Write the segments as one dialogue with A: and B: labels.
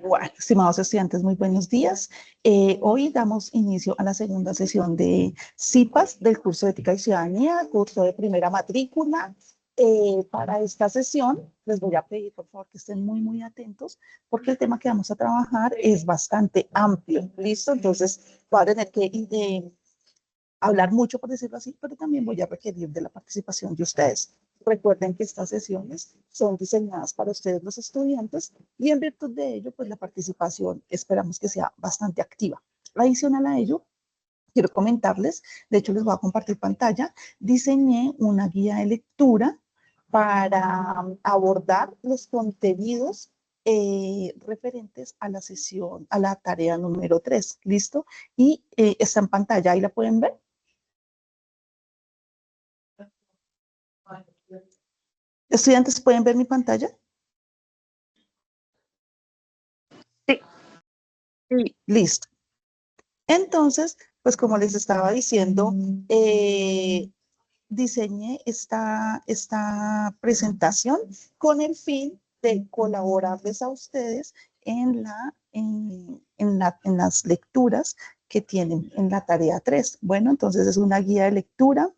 A: Bueno, estimados estudiantes, muy buenos días. Hoy damos inicio a la segunda sesión de CIPAS del curso de Ética y Ciudadanía, curso de primera matrícula. Para esta sesión les voy a pedir, por favor, que estén muy atentos, porque el tema que vamos a trabajar es bastante amplio. ¿Listo? Entonces, voy a tener que hablar mucho, por decirlo así, pero también voy a requerir de la participación de ustedes. Recuerden que estas sesiones son diseñadas para ustedes los estudiantes y en virtud de ello, pues la participación esperamos que sea bastante activa. Adicional a ello, quiero comentarles, de hecho les voy a compartir pantalla, diseñé una guía de lectura para abordar los contenidos referentes a la sesión, a la tarea número 3, ¿listo? Y está en pantalla, ahí la pueden ver. ¿Estudiantes pueden ver mi pantalla?
B: Sí.
A: Sí. Listo. Entonces, pues como les estaba diciendo, diseñé esta presentación con el fin de colaborarles a ustedes en las lecturas que tienen en la tarea 3. Bueno, entonces es una guía de lectura.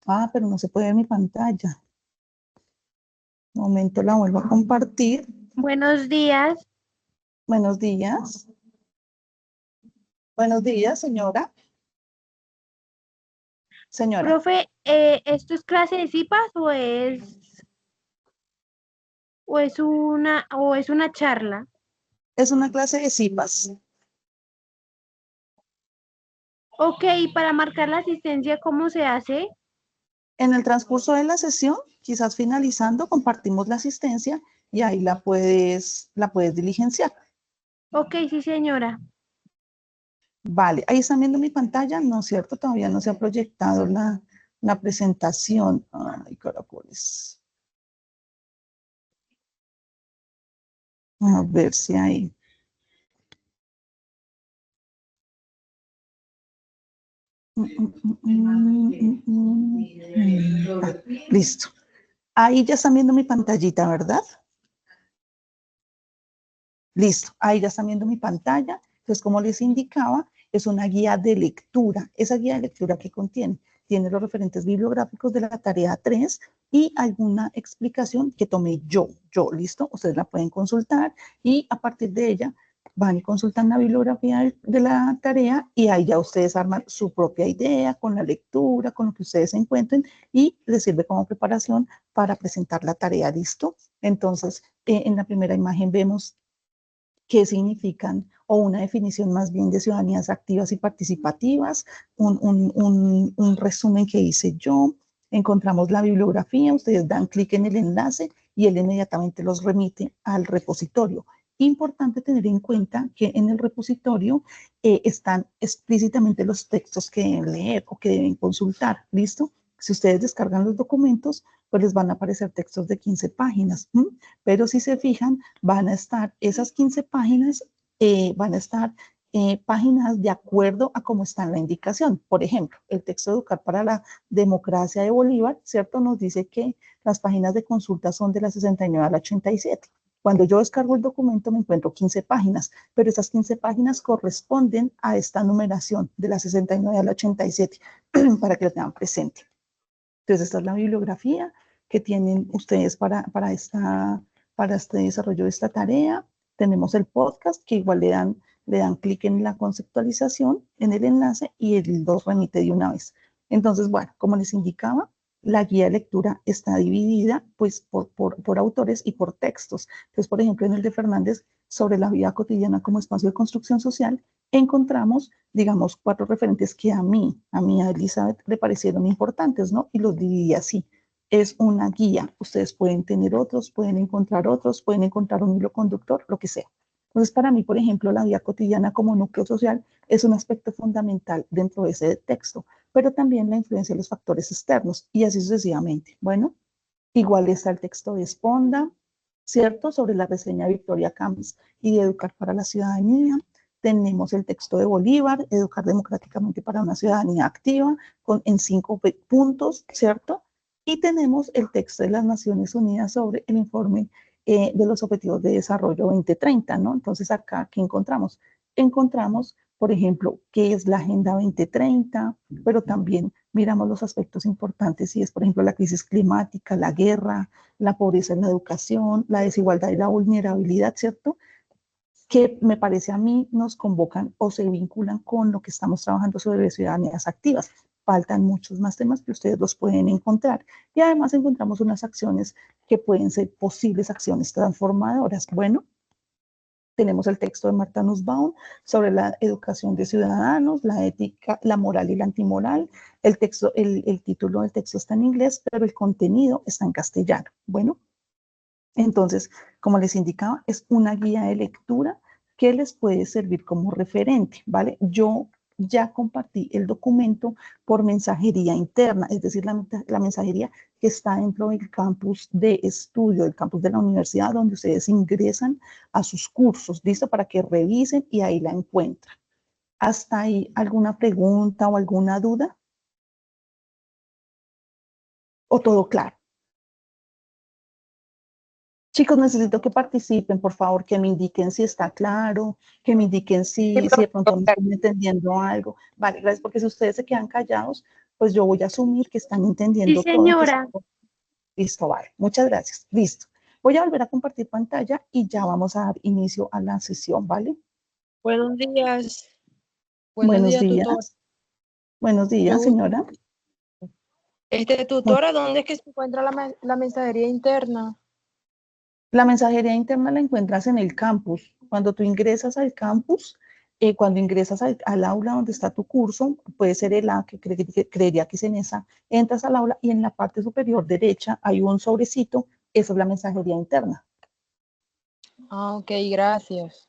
A: Ah, pero no se puede ver mi pantalla. Un momento, la vuelvo a compartir.
B: Buenos días.
A: Buenos días. Buenos días, señora. Señora.
B: Profe, ¿esto es clase de CIPAS o es una charla?
A: Es una clase de CIPAS.
B: Ok, para marcar la asistencia, ¿cómo se hace?
A: En el transcurso de la sesión, quizás finalizando, compartimos la asistencia y ahí la puedes diligenciar.
B: Ok, sí, señora.
A: Vale, ahí están viendo mi pantalla, ¿no es cierto? Todavía no se ha proyectado la presentación. Ay, caracoles. A ver si hay. Listo. Ahí ya están viendo mi pantallita, ¿verdad? Listo, ahí ya están viendo mi pantalla. Entonces, como les indicaba, es una guía de lectura. Esa guía de lectura que tiene los referentes bibliográficos de la tarea 3 y alguna explicación que tomé yo, ¿listo? Ustedes la pueden consultar y a partir de ella van y consultan la bibliografía de la tarea y ahí ya ustedes arman su propia idea con la lectura, con lo que ustedes encuentren y les sirve como preparación para presentar la tarea, ¿listo? Entonces, en la primera imagen vemos qué significan, o una definición más bien de ciudadanías activas y participativas, un resumen que hice yo, encontramos la bibliografía, ustedes dan clic en el enlace y él inmediatamente los remite al repositorio. Importante tener en cuenta que en el repositorio están explícitamente los textos que deben leer o que deben consultar, ¿listo? Si ustedes descargan los documentos, pues les van a aparecer textos de 15 páginas, pero si se fijan, van a estar esas 15 páginas, van a estar páginas de acuerdo a cómo está en la indicación. Por ejemplo, el texto Educar para la Democracia de Bolívar, ¿cierto? Nos dice que las páginas de consulta son de la 69 a la 87. Cuando yo descargo el documento me encuentro 15 páginas, pero esas 15 páginas corresponden a esta numeración de la 69 a la 87 para que lo tengan presente. Entonces, esta es la bibliografía que tienen ustedes para este desarrollo de esta tarea. Tenemos el podcast que igual le dan clic en la conceptualización, en el enlace y él los remite de una vez. Entonces, bueno, como les indicaba, la guía de lectura está dividida pues por autores y por textos. Entonces, por ejemplo, en el de Fernández, sobre la vida cotidiana como espacio de construcción social, encontramos, digamos, 4 referentes que a Elizabeth, le parecieron importantes, ¿no? Y los dividí así. Es una guía. Ustedes pueden tener otros, pueden encontrar un hilo conductor, lo que sea. Entonces, para mí, por ejemplo, la vida cotidiana como núcleo social es un aspecto fundamental dentro de ese texto, pero también la influencia de los factores externos y así sucesivamente. Bueno, igual está el texto de Esponda, ¿cierto? Sobre la reseña de Victoria Camps y de Educar para la Ciudadanía. Tenemos el texto de Bolívar, Educar democráticamente para una ciudadanía activa, en 5 puntos, ¿cierto? Y tenemos el texto de las Naciones Unidas sobre el informe de los Objetivos de Desarrollo 2030, ¿no? Entonces acá, ¿qué encontramos? Encontramos, por ejemplo, qué es la Agenda 2030, pero también miramos los aspectos importantes, y es, por ejemplo, la crisis climática, la guerra, la pobreza en la educación, la desigualdad y la vulnerabilidad, ¿cierto? Que me parece a mí nos convocan o se vinculan con lo que estamos trabajando sobre ciudadanías activas. Faltan muchos más temas que ustedes los pueden encontrar. Y además encontramos unas acciones que pueden ser posibles acciones transformadoras. Bueno, tenemos el texto de Marta Nussbaum sobre la educación de ciudadanos, la ética, la moral y la antimoral. El título del texto está en inglés, pero el contenido está en castellano. Bueno, entonces, como les indicaba, es una guía de lectura que les puede servir como referente, ¿vale? Yo ya compartí el documento por mensajería interna, es decir, la mensajería que está dentro del campus de estudio, del campus de la universidad, donde ustedes ingresan a sus cursos, ¿listo? Para que revisen y ahí la encuentran. ¿Hasta ahí alguna pregunta o alguna duda? ¿O todo claro? Chicos, necesito que participen, por favor, que me indiquen si está claro, que me indiquen si de pronto no están entendiendo algo. Vale, gracias, porque si ustedes se quedan callados, pues yo voy a asumir que están
B: Sí,
A: entendiendo todo.
B: señora.
A: Listo, vale. Muchas gracias. Listo. Voy a volver a compartir pantalla y ya vamos a dar inicio a la sesión, ¿vale?
C: Buenos días.
A: Buenos días.
C: Tutor.
A: Buenos días, señora.
C: Tutora, ¿dónde es que se encuentra la mensajería interna?
A: La mensajería interna la encuentras en el campus. Cuando tú ingresas al campus, cuando ingresas al aula donde está tu curso, puede ser el A, que creería que es en esa, entras al aula y en la parte superior derecha hay un sobrecito, eso es la mensajería interna.
C: Ah, ok, gracias.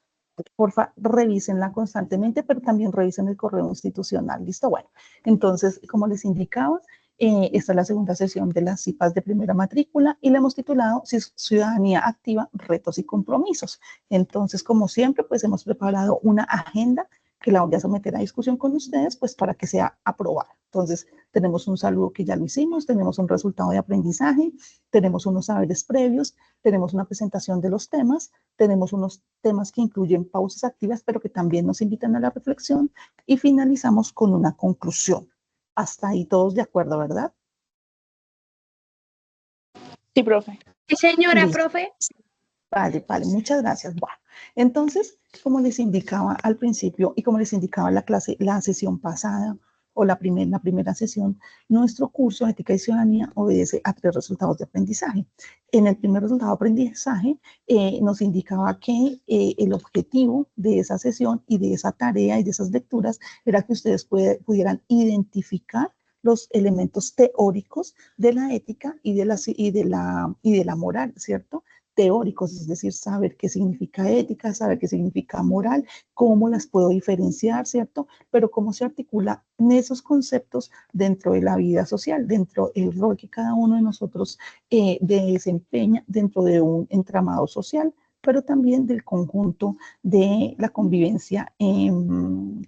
A: Porfa, revísenla constantemente, pero también revisen el correo institucional. ¿Listo? Bueno, entonces, como les indicaba, esta es la segunda sesión de las CIPAS de primera matrícula y la hemos titulado Ciudadanía Activa, Retos y Compromisos. Entonces, como siempre, pues hemos preparado una agenda que la voy a someter a discusión con ustedes, pues para que sea aprobada. Entonces, tenemos un saludo que ya lo hicimos, tenemos un resultado de aprendizaje, tenemos unos saberes previos, tenemos una presentación de los temas, tenemos unos temas que incluyen pausas activas, pero que también nos invitan a la reflexión, y finalizamos con una conclusión. Hasta ahí todos de acuerdo, ¿verdad?
C: Sí, profe.
B: Sí, señora,
A: Listo.
B: profe.
A: Vale, muchas gracias. Bueno, entonces, como les indicaba al principio y como les indicaba la sesión pasada o la primera sesión, nuestro curso de Ética y Ciudadanía obedece a 3 resultados de aprendizaje. En el primer resultado de aprendizaje nos indicaba que el objetivo de esa sesión y de esa tarea y de esas lecturas era que ustedes pudieran identificar los elementos teóricos de la ética y de la moral, ¿cierto? Teóricos, es decir, saber qué significa ética, saber qué significa moral, cómo las puedo diferenciar, ¿cierto? Pero cómo se articula en esos conceptos dentro de la vida social, dentro del rol que cada uno de nosotros desempeña dentro de un entramado social, pero también del conjunto de la convivencia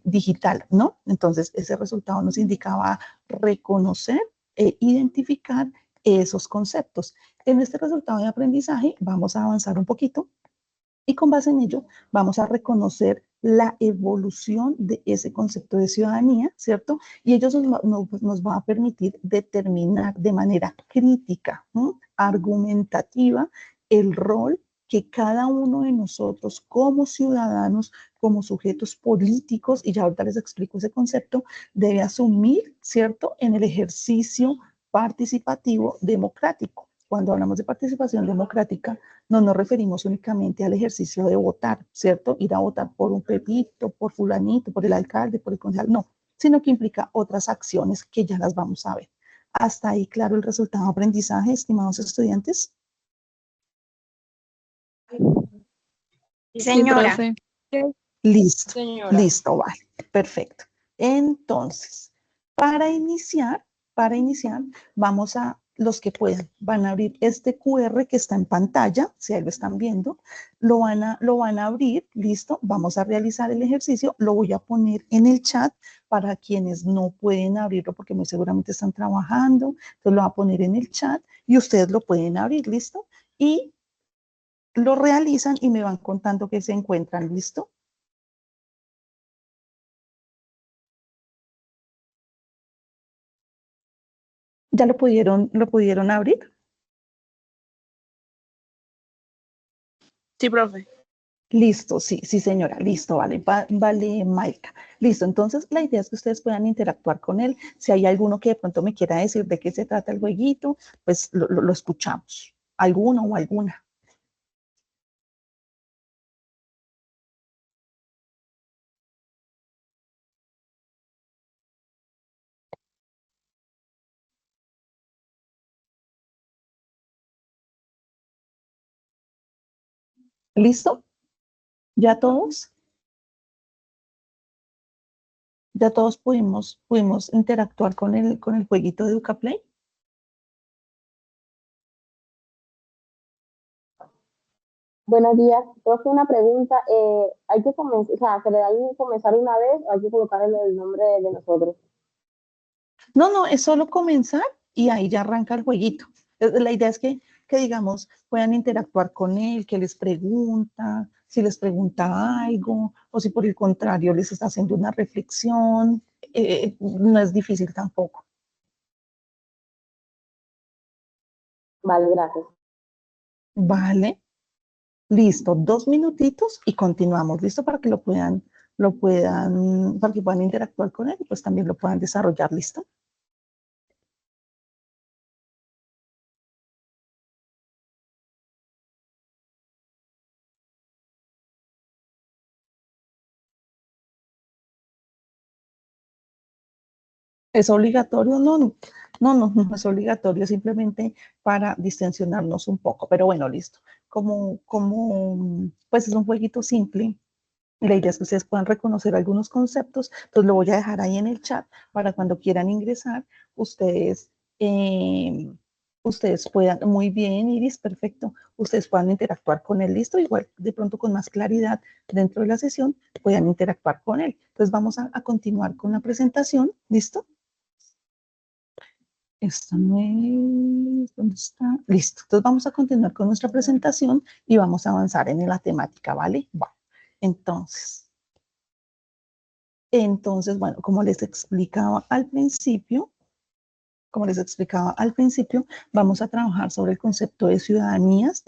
A: digital, ¿no? Entonces, ese resultado nos indicaba reconocer e identificar esos conceptos. En este resultado de aprendizaje vamos a avanzar un poquito y con base en ello vamos a reconocer la evolución de ese concepto de ciudadanía, ¿cierto? Y ello nos va a permitir determinar de manera crítica, ¿no? Argumentativa, el rol que cada uno de nosotros como ciudadanos, como sujetos políticos, y ya ahorita les explico ese concepto, debe asumir, ¿cierto? En el ejercicio participativo democrático. Cuando hablamos de participación democrática, no nos referimos únicamente al ejercicio de votar, ¿cierto? Ir a votar por un pepito, por fulanito, por el alcalde, por el concejal, no, sino que implica otras acciones que ya las vamos a ver. Hasta ahí, claro, el resultado de aprendizaje, estimados estudiantes.
B: Señora.
C: Sí,
A: Listo,
C: señora.
A: listo, vale, perfecto. Entonces, para iniciar, vamos a, los que puedan, van a abrir este QR que está en pantalla, si ahí lo están viendo, lo van a abrir, listo, vamos a realizar el ejercicio, lo voy a poner en el chat para quienes no pueden abrirlo porque muy seguramente están trabajando, entonces lo voy a poner en el chat y ustedes lo pueden abrir, listo, y lo realizan y me van contando que se encuentran. ¿Listo? ¿Ya lo pudieron abrir?
C: Sí, profe.
A: Listo, sí, sí, señora, listo, vale, vale, Maika. Listo, entonces la idea es que ustedes puedan interactuar con él. Si hay alguno que de pronto me quiera decir de qué se trata el jueguito, pues lo escuchamos. ¿Alguno o alguna? ¿Listo? ¿Ya todos? ¿Ya todos pudimos interactuar con el jueguito de Educaplay?
D: Buenos días. Profe, una pregunta. ¿Hay que comenzar, o sea, se le da que comenzar una vez o hay que colocarle el nombre de nosotros?
A: No, es solo comenzar y ahí ya arranca el jueguito. La idea es que, digamos, puedan interactuar con él, que les pregunta, si les pregunta algo, o si por el contrario les está haciendo una reflexión. No es difícil tampoco.
D: Vale, gracias.
A: Vale, listo, 2 minutitos y continuamos. Listo para que para que puedan interactuar con él y pues también lo puedan desarrollar. ¿Listo? ¿Es obligatorio? No es obligatorio, simplemente para distensionarnos un poco. Pero bueno, listo. Pues es un jueguito simple. La idea es que ustedes puedan reconocer algunos conceptos, entonces lo voy a dejar ahí en el chat para cuando quieran ingresar, ustedes, eh, ustedes puedan, muy bien, Iris, perfecto, ustedes puedan interactuar con él, listo, igual de pronto con más claridad dentro de la sesión puedan interactuar con él. Entonces vamos a continuar con la presentación, ¿listo? Esto no es, ¿dónde está? Listo. Entonces vamos a continuar con nuestra presentación y vamos a avanzar en la temática, ¿vale? Bueno, bueno, como les explicaba al principio, vamos a trabajar sobre el concepto de ciudadanías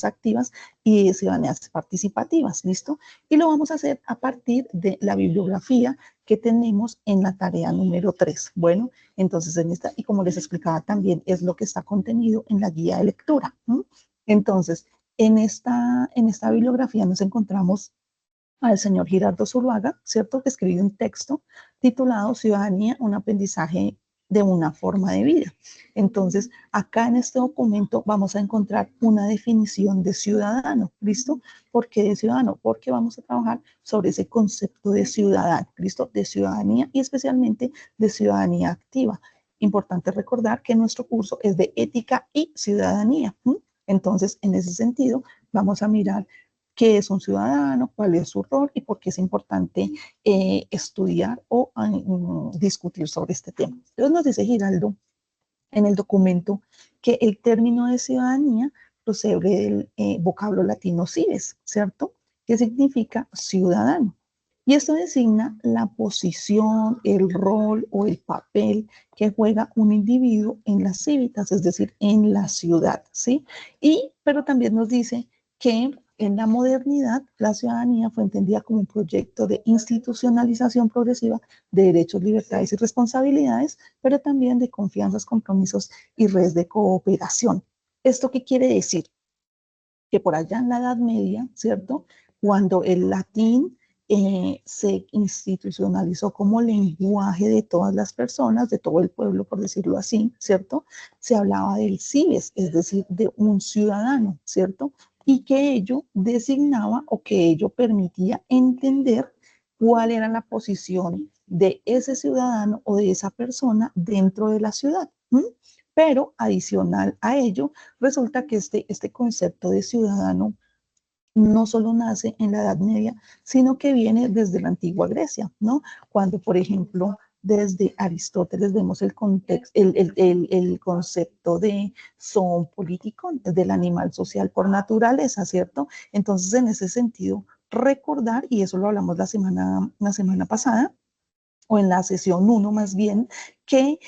A: activas y de ciudadanías participativas, ¿listo? Y lo vamos a hacer a partir de la bibliografía que tenemos en la tarea número 3. Bueno, entonces y como les explicaba también, es lo que está contenido en la guía de lectura. ¿No? Entonces, en esta bibliografía nos encontramos al señor Girardo Zuluaga, ¿cierto? Que escribió un texto titulado Ciudadanía, un aprendizaje de una forma de vida. Entonces, acá en este documento vamos a encontrar una definición de ciudadano, ¿listo? ¿Por qué de ciudadano? Porque vamos a trabajar sobre ese concepto de ciudadano, ¿listo? De ciudadanía y especialmente de ciudadanía activa. Importante recordar que nuestro curso es de ética y ciudadanía. Entonces, en ese sentido, vamos a mirar qué es un ciudadano, cuál es su rol y por qué es importante estudiar o discutir sobre este tema. Entonces nos dice Giraldo en el documento que el término de ciudadanía procede del vocablo latino cives, ¿cierto? Que significa ciudadano. Y esto designa la posición, el rol o el papel que juega un individuo en las cívitas, es decir, en la ciudad, ¿sí? Pero también nos dice que en la modernidad la ciudadanía fue entendida como un proyecto de institucionalización progresiva de derechos, libertades y responsabilidades, pero también de confianzas, compromisos y redes de cooperación. ¿Esto qué quiere decir? Que por allá en la Edad Media, ¿cierto? Cuando el latín se institucionalizó como lenguaje de todas las personas, de todo el pueblo, por decirlo así, ¿cierto? Se hablaba del cives, es decir, de un ciudadano, ¿cierto? Y que ello designaba o que ello permitía entender cuál era la posición de ese ciudadano o de esa persona dentro de la ciudad. Pero adicional a ello, resulta que este concepto de ciudadano no solo nace en la Edad Media, sino que viene desde la antigua Grecia, ¿no? Cuando, por ejemplo, desde Aristóteles vemos el contexto, el concepto de zoon político, del animal social por naturaleza, ¿cierto? Entonces, en ese sentido, recordar, y eso lo hablamos la semana pasada, o en la sesión 1 más bien, que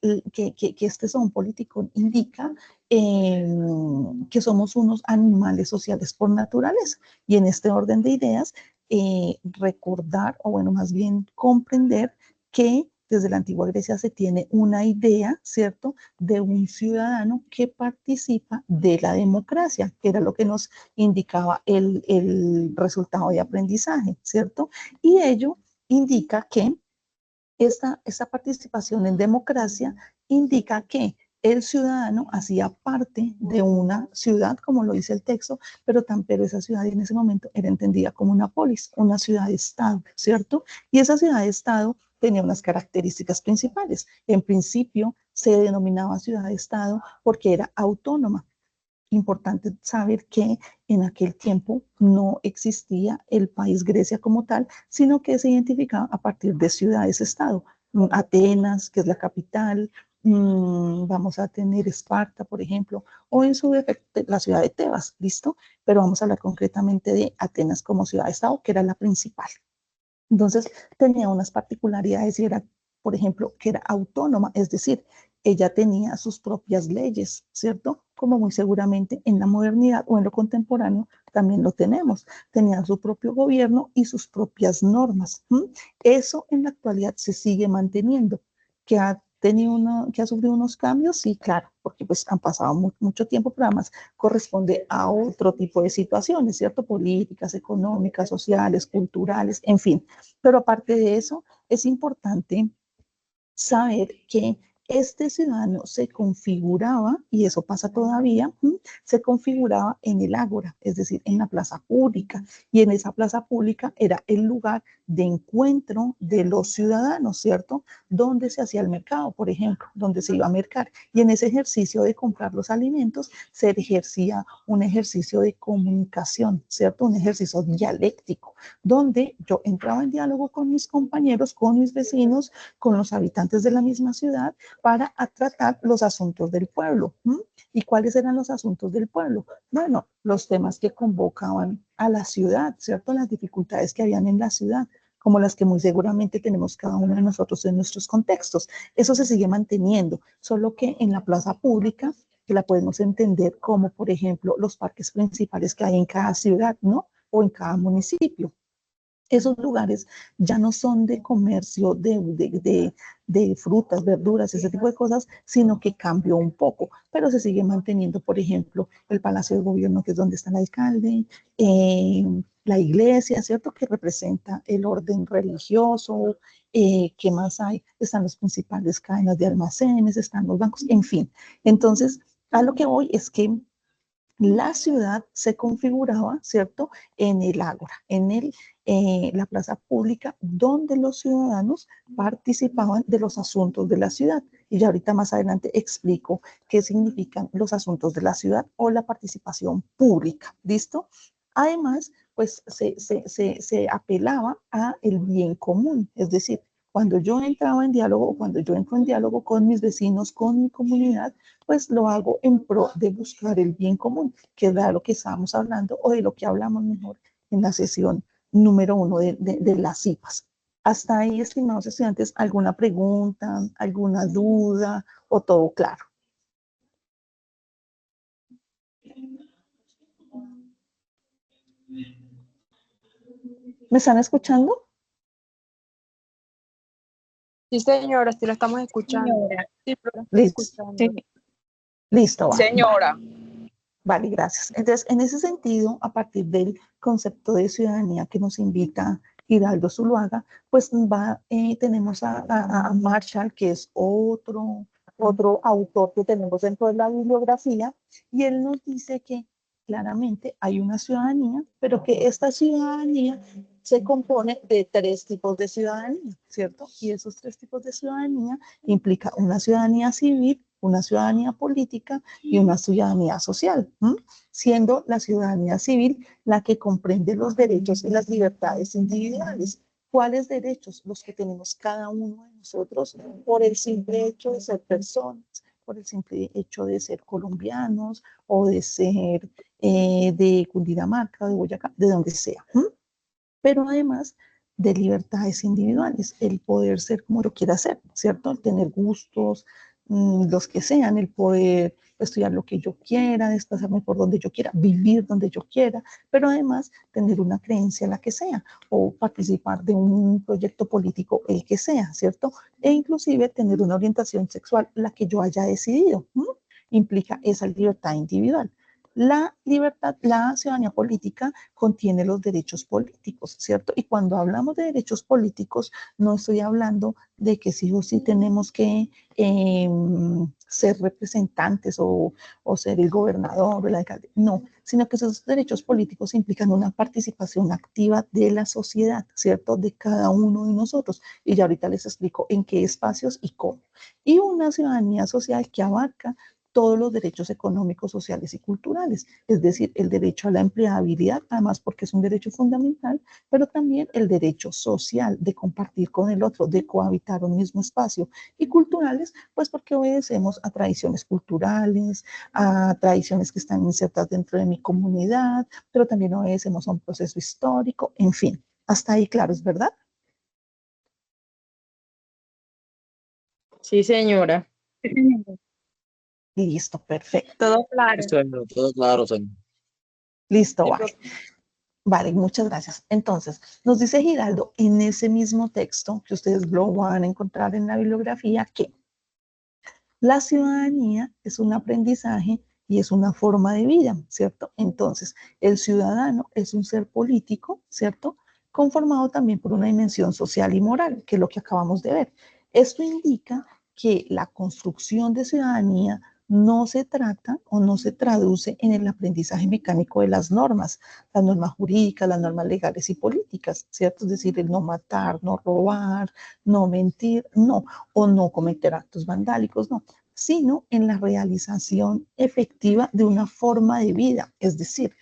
A: este son político indica que somos unos animales sociales por naturaleza. Y en este orden de ideas, recordar, o bueno, más bien comprender que desde la antigua Grecia se tiene una idea, ¿cierto?, de un ciudadano que participa de la democracia, que era lo que nos indicaba el resultado de aprendizaje, ¿cierto? Y ello indica que esta participación en democracia indica que el ciudadano hacía parte de una ciudad, como lo dice el texto, pero esa ciudad en ese momento era entendida como una polis, una ciudad-estado, ¿cierto? Y esa ciudad-estado tenía unas características principales. En principio se denominaba ciudad-estado porque era autónoma. Importante saber que en aquel tiempo no existía el país Grecia como tal, sino que se identificaba a partir de ciudades-estado. Atenas, que es la capital, vamos a tener Esparta, por ejemplo, o en su defecto la ciudad de Tebas, ¿listo? Pero vamos a hablar concretamente de Atenas como ciudad-estado, que era la principal. Entonces, tenía unas particularidades y era, por ejemplo, que era autónoma, es decir, ella tenía sus propias leyes, ¿cierto? Como muy seguramente en la modernidad o en lo contemporáneo también lo tenemos. Tenía su propio gobierno y sus propias normas. Eso en la actualidad se sigue manteniendo. Que ha que ha sufrido unos cambios, sí, claro, porque pues han pasado mucho tiempo, pero además corresponde a otro tipo de situaciones, ¿cierto? Políticas, económicas, sociales, culturales, en fin. Pero aparte de eso, es importante saber que este ciudadano se configuraba, y eso pasa todavía, se configuraba en el ágora, es decir, en la plaza pública. Y en esa plaza pública era el lugar de encuentro de los ciudadanos, ¿cierto? Donde se hacía el mercado, por ejemplo, donde se iba a mercar. Y en ese ejercicio de comprar los alimentos se ejercía un ejercicio de comunicación, ¿cierto? Un ejercicio dialéctico, donde yo entraba en diálogo con mis compañeros, con mis vecinos, con los habitantes de la misma ciudad, para tratar los asuntos del pueblo. ¿Y cuáles eran los asuntos del pueblo? Bueno, los temas que convocaban a la ciudad, ¿cierto? Las dificultades que habían en la ciudad, como las que muy seguramente tenemos cada uno de nosotros en nuestros contextos. Eso se sigue manteniendo, solo que en la plaza pública, que la podemos entender como, por ejemplo, los parques principales que hay en cada ciudad, ¿no? O en cada municipio. Esos lugares ya no son de comercio de frutas, verduras, ese tipo de cosas, sino que cambió un poco, pero se sigue manteniendo, por ejemplo, el Palacio de Gobierno, que es donde está el alcalde, la iglesia, ¿cierto?, que representa el orden religioso. ¿Qué más hay? Están las principales cadenas de almacenes, están los bancos, en fin. Entonces, a lo que voy es que la ciudad se configuraba, ¿cierto?, en el ágora, en la plaza pública, donde los ciudadanos participaban de los asuntos de la ciudad. Y ya ahorita más adelante explico qué significan los asuntos de la ciudad o la participación pública, ¿listo? Además, pues se apelaba a el bien común, es decir, cuando yo entraba en diálogo, cuando yo entro en diálogo con mis vecinos, con mi comunidad, pues lo hago en pro de buscar el bien común, que es de lo que estábamos hablando o de lo que hablamos mejor en la sesión número 1 de las CIPAS. Hasta ahí, estimados estudiantes, ¿alguna pregunta, alguna duda o todo claro? ¿Me están escuchando?
C: Sí, señora, sí lo estamos escuchando. Sí, profe, estoy
A: Listo.
C: escuchando.
B: Sí.
A: Listo, va.
C: Señora.
A: Vale, gracias. Entonces, en ese sentido, a partir del concepto de ciudadanía que nos invita Hidalgo Zuluaga, pues tenemos a Marshall, que es otro autor que tenemos dentro de la bibliografía, y él nos dice que claramente hay una ciudadanía, pero que esta ciudadanía se compone de 3 tipos de ciudadanía, ¿cierto? Y esos 3 tipos de ciudadanía implica una ciudadanía civil, una ciudadanía política y una ciudadanía social, siendo la ciudadanía civil la que comprende los derechos y las libertades individuales, ¿Cuáles derechos? Los que tenemos cada uno de nosotros por el simple hecho de ser personas, por el simple hecho de ser colombianos o de ser de Cundinamarca, de Boyacá, de donde sea. Pero además de libertades individuales, el poder ser como lo quiera hacer, ¿cierto? El tener gustos, los que sean, el poder estudiar lo que yo quiera, desplazarme por donde yo quiera, vivir donde yo quiera, pero además tener una creencia, la que sea, o participar de un proyecto político, el que sea, ¿cierto? E inclusive tener una orientación sexual, la que yo haya decidido, implica esa libertad individual. La libertad, la ciudadanía política contiene los derechos políticos, ¿cierto? Y cuando hablamos de derechos políticos, no estoy hablando de que sí o sí tenemos que ser representantes o ser el gobernador o el alcalde, no, sino que esos derechos políticos implican una participación activa de la sociedad, ¿cierto? De cada uno de nosotros. Y ya ahorita les explico en qué espacios y cómo. Y una ciudadanía social que abarca todos los derechos económicos, sociales y culturales, es decir, el derecho a la empleabilidad, además porque es un derecho fundamental, pero también el derecho social de compartir con el otro, de cohabitar un mismo espacio, y culturales, pues porque obedecemos a tradiciones culturales, a tradiciones que están insertas dentro de mi comunidad, pero también obedecemos a un proceso histórico, en fin, hasta ahí claro, ¿es verdad?
C: Sí, señora.
A: Listo, perfecto.
B: Todo claro.
E: Todo claro, señor.
A: Listo,
C: Sí,
A: vale. Vale, muchas gracias. Entonces, nos dice Giraldo en ese mismo texto que ustedes lo van a encontrar en la bibliografía que la ciudadanía es un aprendizaje y es una forma de vida, ¿cierto? Entonces, el ciudadano es un ser político, ¿cierto? Conformado también por una dimensión social y moral, que es lo que acabamos de ver. Esto indica que la construcción de ciudadanía no se trata o no se traduce en el aprendizaje mecánico de las normas jurídicas, las normas legales y políticas, ¿cierto? Es decir, el no matar, no robar, no mentir, no, o no cometer actos vandálicos, no, sino en la realización efectiva de una forma de vida, es decir,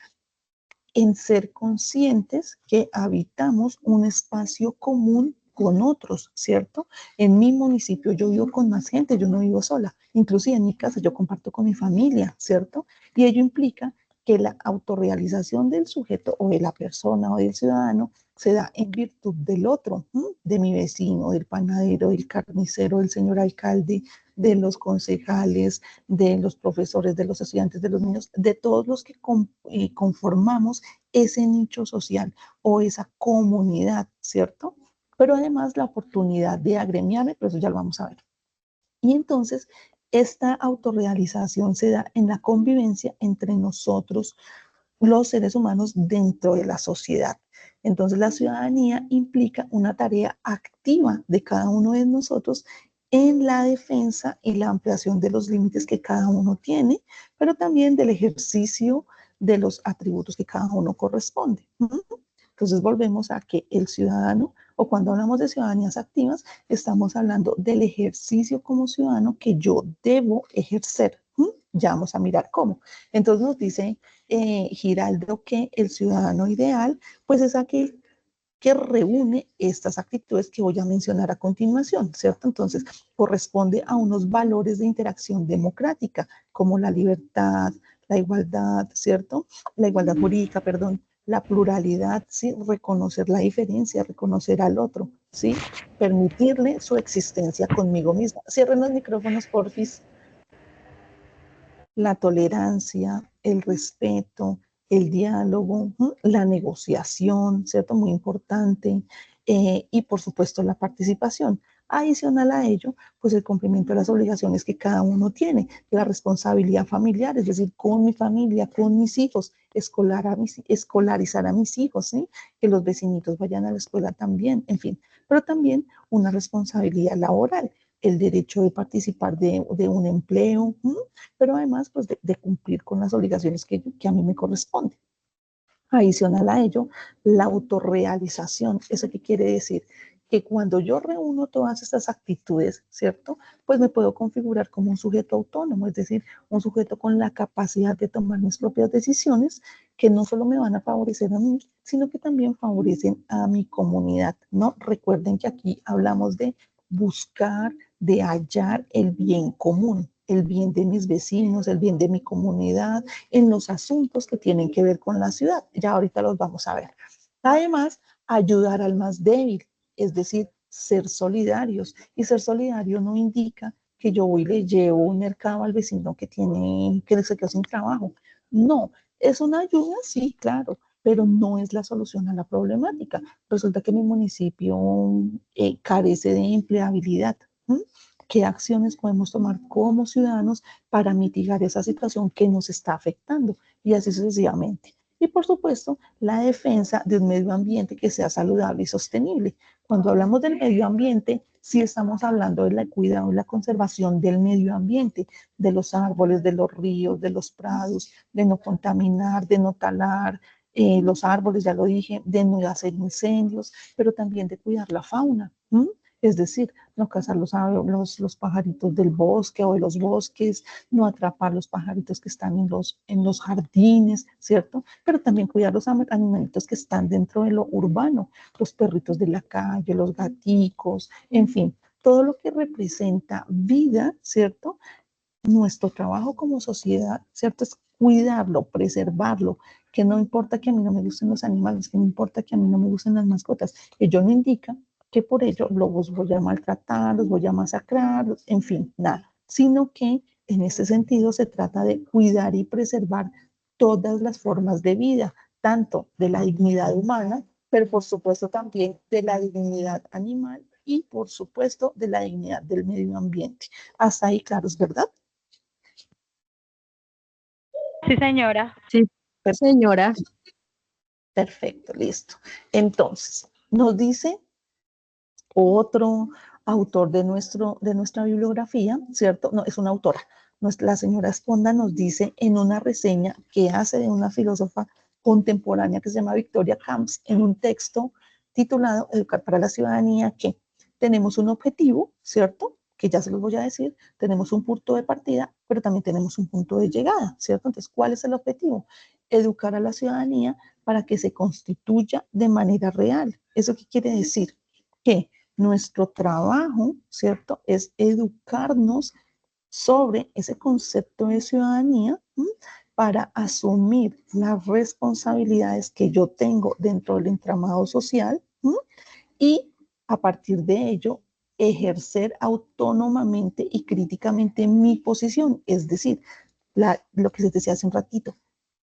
A: en ser conscientes que habitamos un espacio común con otros, ¿cierto? En mi municipio yo vivo con más gente, yo no vivo sola, inclusive en mi casa yo comparto con mi familia, ¿cierto? Y ello implica que la autorrealización del sujeto o de la persona o del ciudadano se da en virtud del otro, de mi vecino, del panadero, del carnicero, del señor alcalde, de los concejales, de los profesores, de los estudiantes, de los niños, de todos los que conformamos ese nicho social o esa comunidad, ¿cierto? Pero además la oportunidad de agremiarme, pero eso ya lo vamos a ver. Y entonces, esta autorrealización se da en la convivencia entre nosotros, los seres humanos, dentro de la sociedad. Entonces, la ciudadanía implica una tarea activa de cada uno de nosotros en la defensa y la ampliación de los límites que cada uno tiene, pero también del ejercicio de los atributos que cada uno corresponde. Entonces volvemos a que el ciudadano, o cuando hablamos de ciudadanías activas, estamos hablando del ejercicio como ciudadano que yo debo ejercer. Ya vamos a mirar cómo. Entonces nos dice Giraldo que el ciudadano ideal, pues es aquel que reúne estas actitudes que voy a mencionar a continuación, ¿cierto? Entonces, corresponde a unos valores de interacción democrática, como la libertad, la igualdad, ¿cierto? La igualdad jurídica, perdón, la pluralidad, ¿sí? Reconocer la diferencia, reconocer al otro, ¿sí? Permitirle su existencia conmigo misma. Cierren los micrófonos, porfis. La tolerancia, el respeto, el diálogo, la negociación, ¿cierto? Muy importante. Y por supuesto la participación. Adicional a ello, pues el cumplimiento de las obligaciones que cada uno tiene, la responsabilidad familiar, es decir, con mi familia, con mis hijos, escolarizar a mis hijos, ¿sí? Que los vecinitos vayan a la escuela también, en fin, pero también una responsabilidad laboral, el derecho de participar de un empleo, pero además pues de cumplir con las obligaciones que a mí me corresponden. Adicional a ello, la autorrealización. ¿Eso qué quiere decir? Que cuando yo reúno todas estas actitudes, ¿cierto? Pues me puedo configurar como un sujeto autónomo, es decir, un sujeto con la capacidad de tomar mis propias decisiones que no solo me van a favorecer a mí, sino que también favorecen a mi comunidad, ¿no? Recuerden que aquí hablamos de buscar, de hallar el bien común, el bien de mis vecinos, el bien de mi comunidad, en los asuntos que tienen que ver con la ciudad. Ya ahorita los vamos a ver. Además, ayudar al más débil, es decir, ser solidarios. Y ser solidario no indica que yo voy y le llevo un mercado al vecino que se quedó sin trabajo. No, es una ayuda, sí, claro, pero no es la solución a la problemática. Resulta que mi municipio carece de empleabilidad. ¿Mm? ¿Qué acciones podemos tomar como ciudadanos para mitigar esa situación que nos está afectando? Y así sucesivamente. Y por supuesto, la defensa de un medio ambiente que sea saludable y sostenible. Cuando hablamos del medio ambiente, sí estamos hablando del cuidado y la conservación del medio ambiente, de los árboles, de los ríos, de los prados, de no contaminar, de no talar los árboles, ya lo dije, de no hacer incendios, pero también de cuidar la fauna. Es decir, no cazar los pajaritos del bosque o de los bosques, no atrapar los pajaritos que están en los jardines, ¿cierto? Pero también cuidar los animalitos que están dentro de lo urbano, los perritos de la calle, los gaticos, en fin, todo lo que representa vida, ¿cierto? Nuestro trabajo como sociedad, ¿cierto? Es cuidarlo, preservarlo, que no importa que a mí no me gusten los animales, que no importa que a mí no me gusten las mascotas, ello no indica que por ello los voy a maltratar, los voy a masacrar, en fin, nada, sino que en ese sentido se trata de cuidar y preservar todas las formas de vida, tanto de la dignidad humana, pero por supuesto también de la dignidad animal y por supuesto de la dignidad del medio ambiente. Hasta ahí, claros, ¿verdad?
B: Sí, señora.
C: Sí, señora.
A: Perfecto, listo. Entonces, nos dice otro autor de nuestra bibliografía, ¿cierto? No, es una autora. La señora Esponda nos dice en una reseña que hace de una filósofa contemporánea que se llama Victoria Camps, en un texto titulado Educar para la Ciudadanía, que tenemos un objetivo, ¿cierto? Que ya se los voy a decir, tenemos un punto de partida, pero también tenemos un punto de llegada, ¿cierto? Entonces, ¿cuál es el objetivo? Educar a la ciudadanía para que se constituya de manera real. ¿Eso qué quiere decir? Que nuestro trabajo, ¿cierto? Es educarnos sobre ese concepto de ciudadanía para asumir las responsabilidades que yo tengo dentro del entramado social y a partir de ello ejercer autónomamente y críticamente mi posición, es decir, lo que les decía hace un ratito,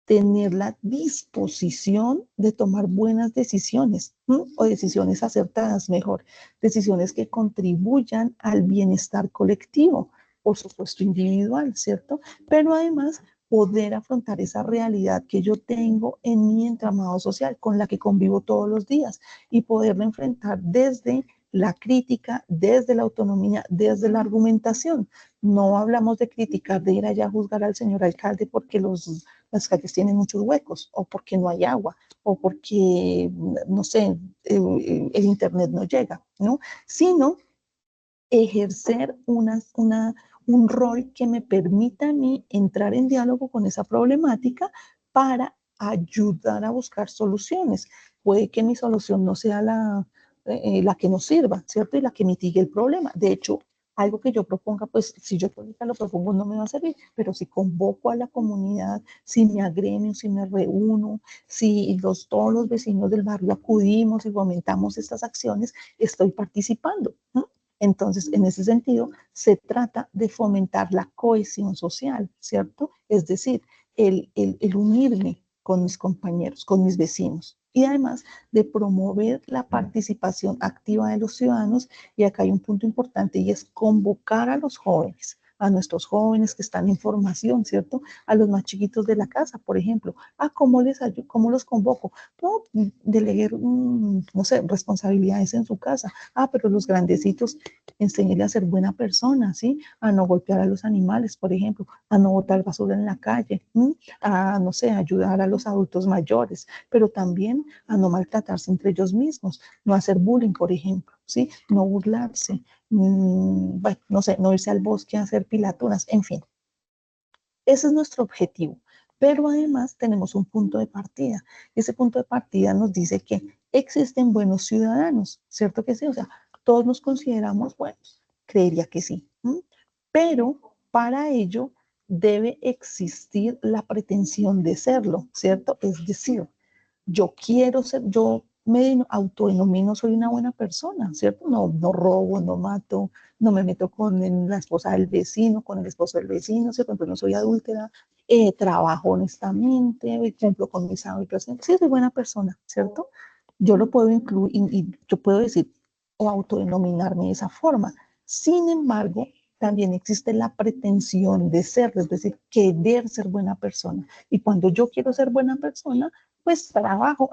A: tener la disposición de tomar buenas decisiones o decisiones acertadas, mejor, decisiones que contribuyan al bienestar colectivo, por supuesto individual, ¿cierto? Pero además poder afrontar esa realidad que yo tengo en mi entramado social, con la que convivo todos los días y poderla enfrentar desde la crítica, desde la autonomía, desde la argumentación. No hablamos de criticar, de ir allá a juzgar al señor alcalde porque las calles tienen muchos huecos, o porque no hay agua, o porque, no sé, el internet no llega, ¿no? Sino ejercer un rol que me permita a mí entrar en diálogo con esa problemática para ayudar a buscar soluciones. Puede que mi solución no sea la que nos sirva, ¿cierto? Y la que mitigue el problema. De hecho, algo que yo proponga, pues si yo lo propongo no me va a servir, pero si convoco a la comunidad, si me agremio, si me reúno, si todos los vecinos del barrio acudimos y fomentamos estas acciones, estoy participando. ¿No? Entonces, en ese sentido, se trata de fomentar la cohesión social, ¿cierto? Es decir, el unirme con mis compañeros, con mis vecinos. Y además de promover la participación activa de los ciudadanos. Y acá hay un punto importante y es convocar a los jóvenes, a nuestros jóvenes que están en formación, ¿cierto? A los más chiquitos de la casa, por ejemplo. ¿Cómo los convoco? No, delegar, no sé, responsabilidades en su casa. Pero los grandecitos, enseñarle a ser buena persona, ¿sí? A no golpear a los animales, por ejemplo, a no botar basura en la calle, a, no sé, ayudar a los adultos mayores, pero también a no maltratarse entre ellos mismos, no hacer bullying, por ejemplo, ¿sí? No burlarse, bueno, no sé, no irse al bosque a hacer pilaturas, en fin. Ese es nuestro objetivo, Pero además tenemos un punto de partida. Ese punto de partida nos dice que existen buenos ciudadanos, ¿cierto que sí? O sea, todos nos consideramos buenos, creería que sí. Pero para ello debe existir la pretensión de serlo, ¿cierto? Es decir, yo quiero ser, yo me autodenomino soy una buena persona, ¿cierto? No robo, no mato, no me meto con la esposa del vecino, con el esposo del vecino, ¿cierto? Entonces no soy adúltera, trabajo honestamente, cumplo con mis hábitos, sí, soy buena persona, ¿cierto? Yo lo puedo incluir y yo puedo decir o autodenominarme de esa forma. Sin embargo, también existe la pretensión de ser, es decir, querer ser buena persona. Y cuando yo quiero ser buena persona, pues trabajo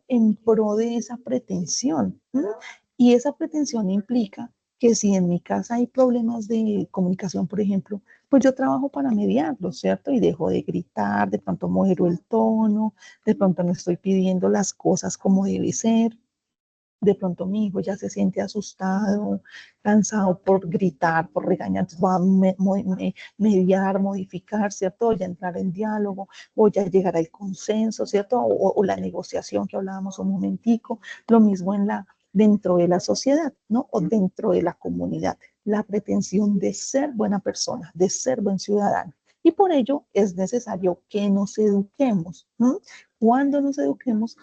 A: en pro de esa pretensión. Y esa pretensión implica que si en mi casa hay problemas de comunicación, por ejemplo, pues yo trabajo para mediarlos, ¿cierto? Y dejo de gritar, de pronto modero el tono, de pronto no estoy pidiendo las cosas como debe ser. De pronto mi hijo ya se siente asustado, cansado por gritar, por regañar, entonces voy a mediar, modificar, ¿cierto? Voy a entrar en diálogo, voy a llegar al consenso, ¿cierto? O la negociación que hablábamos un momentico, lo mismo dentro de la sociedad, ¿no? O dentro de la comunidad, la pretensión de ser buena persona, de ser buen ciudadano. Y por ello es necesario que nos eduquemos. Cuando nos educamos,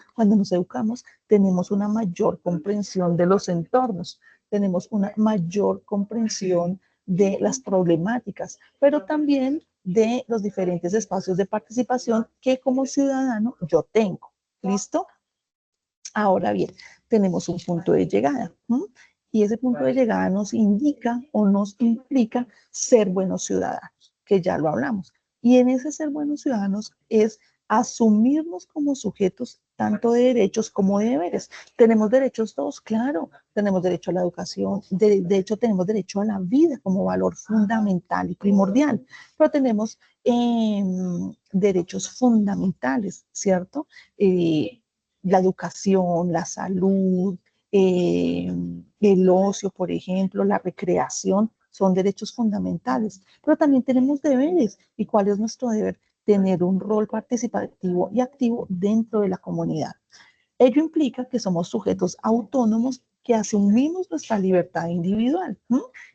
A: tenemos una mayor comprensión de los entornos, tenemos una mayor comprensión de las problemáticas, pero también de los diferentes espacios de participación que como ciudadano yo tengo. ¿Listo? Ahora bien, tenemos un punto de llegada. Y ese punto de llegada nos indica o nos implica ser buenos ciudadanos, que ya lo hablamos. Y en ese ser buenos ciudadanos es asumirnos como sujetos tanto de derechos como de deberes. ¿Tenemos derechos todos? Claro, tenemos derecho a la educación, de hecho tenemos derecho a la vida como valor fundamental y primordial, pero tenemos derechos fundamentales, ¿cierto? La educación, la salud, el ocio, por ejemplo, la recreación, son derechos fundamentales, pero también tenemos deberes. ¿Y cuál es nuestro deber? Tener un rol participativo y activo dentro de la comunidad. Ello implica que somos sujetos autónomos que asumimos nuestra libertad individual.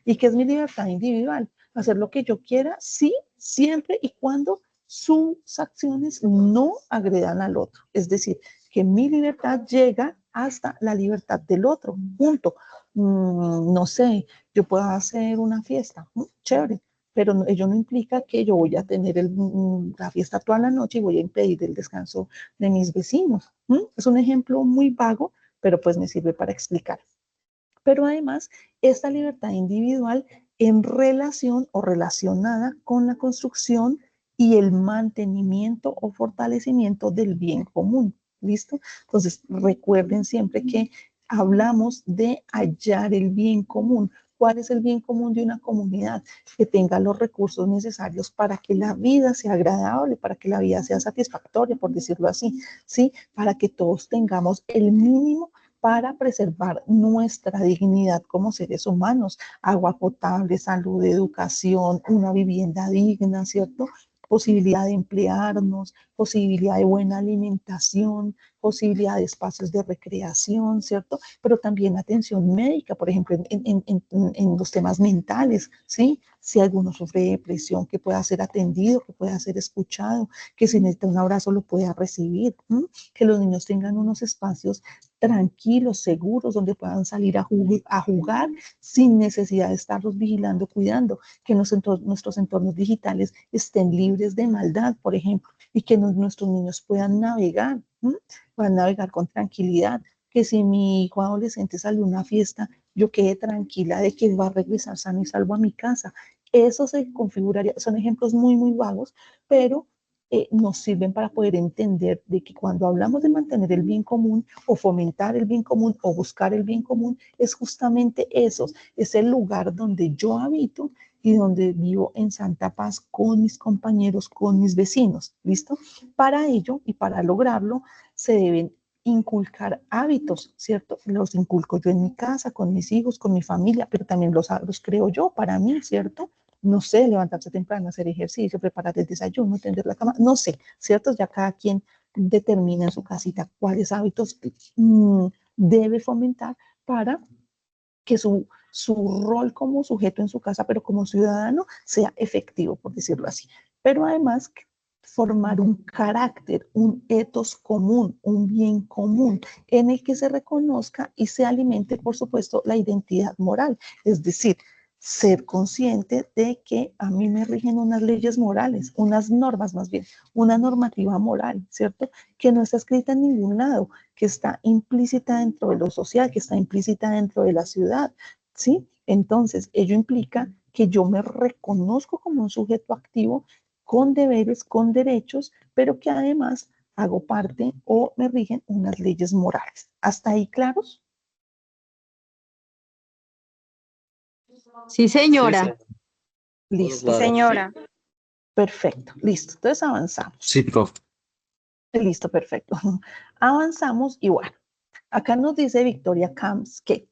A: ¿Y qué es mi libertad individual? Hacer lo que yo quiera, sí, siempre y cuando sus acciones no agredan al otro. Es decir, que mi libertad llega hasta la libertad del otro, punto. No sé, yo puedo hacer una fiesta, chévere, pero ello no implica que yo voy a tener la fiesta toda la noche y voy a impedir el descanso de mis vecinos. Es un ejemplo muy vago, pero pues me sirve para explicar. Pero además, esta libertad individual en relación o relacionada con la construcción y el mantenimiento o fortalecimiento del bien común. ¿Listo? Entonces, recuerden siempre que hablamos de hallar el bien común. ¿Cuál es el bien común de una comunidad? Que tenga los recursos necesarios para que la vida sea agradable, para que la vida sea satisfactoria, por decirlo así, ¿sí? Para que todos tengamos el mínimo para preservar nuestra dignidad como seres humanos, agua potable, salud, educación, una vivienda digna, ¿cierto? Posibilidad de emplearnos, posibilidad de buena alimentación, posibilidad de espacios de recreación, ¿cierto? Pero también atención médica, por ejemplo, en los temas mentales, ¿sí? Si alguno sufre de depresión, que pueda ser atendido, que pueda ser escuchado, que si necesita un abrazo lo pueda recibir, que los niños tengan unos espacios tranquilos, seguros, donde puedan salir a jugar sin necesidad de estarlos vigilando, cuidando, que nuestros entornos digitales estén libres de maldad, por ejemplo, y que nuestros niños puedan navegar con tranquilidad, que si mi hijo adolescente sale a una fiesta, yo quede tranquila de que va a regresar sano y salvo a mi casa. Eso se configuraría, son ejemplos muy, muy vagos, pero nos sirven para poder entender de que cuando hablamos de mantener el bien común o fomentar el bien común o buscar el bien común, es justamente eso, es el lugar donde yo habito y donde vivo en santa paz con mis compañeros, con mis vecinos, ¿listo? Para ello y para lograrlo se deben inculcar hábitos, ¿cierto? Los inculco yo en mi casa, con mis hijos, con mi familia, pero también los creo yo para mí, ¿cierto? no sé, levantarse temprano, hacer ejercicio, preparar el desayuno, tender la cama, no sé, ¿cierto? Ya cada quien determina en su casita cuáles hábitos debe fomentar para que su rol como sujeto en su casa, pero como ciudadano, sea efectivo, por decirlo así. Pero además, formar un carácter, un ethos común, un bien común, en el que se reconozca y se alimente, por supuesto, la identidad moral. Es decir, ser consciente de que a mí me rigen unas leyes morales, unas normas más bien, una normativa moral, ¿cierto? Que no está escrita en ningún lado, que está implícita dentro de lo social, que está implícita dentro de la ciudad, ¿sí? Entonces, ello implica que yo me reconozco como un sujeto activo con deberes, con derechos, pero que además hago parte o me rigen unas leyes morales. ¿Hasta ahí claros?
B: Sí, señora.
A: Listo.
B: Sí, señora.
A: Perfecto. Listo. Entonces avanzamos.
E: Sí, profe.
A: Listo, perfecto. Avanzamos y bueno, acá nos dice Victoria Camps que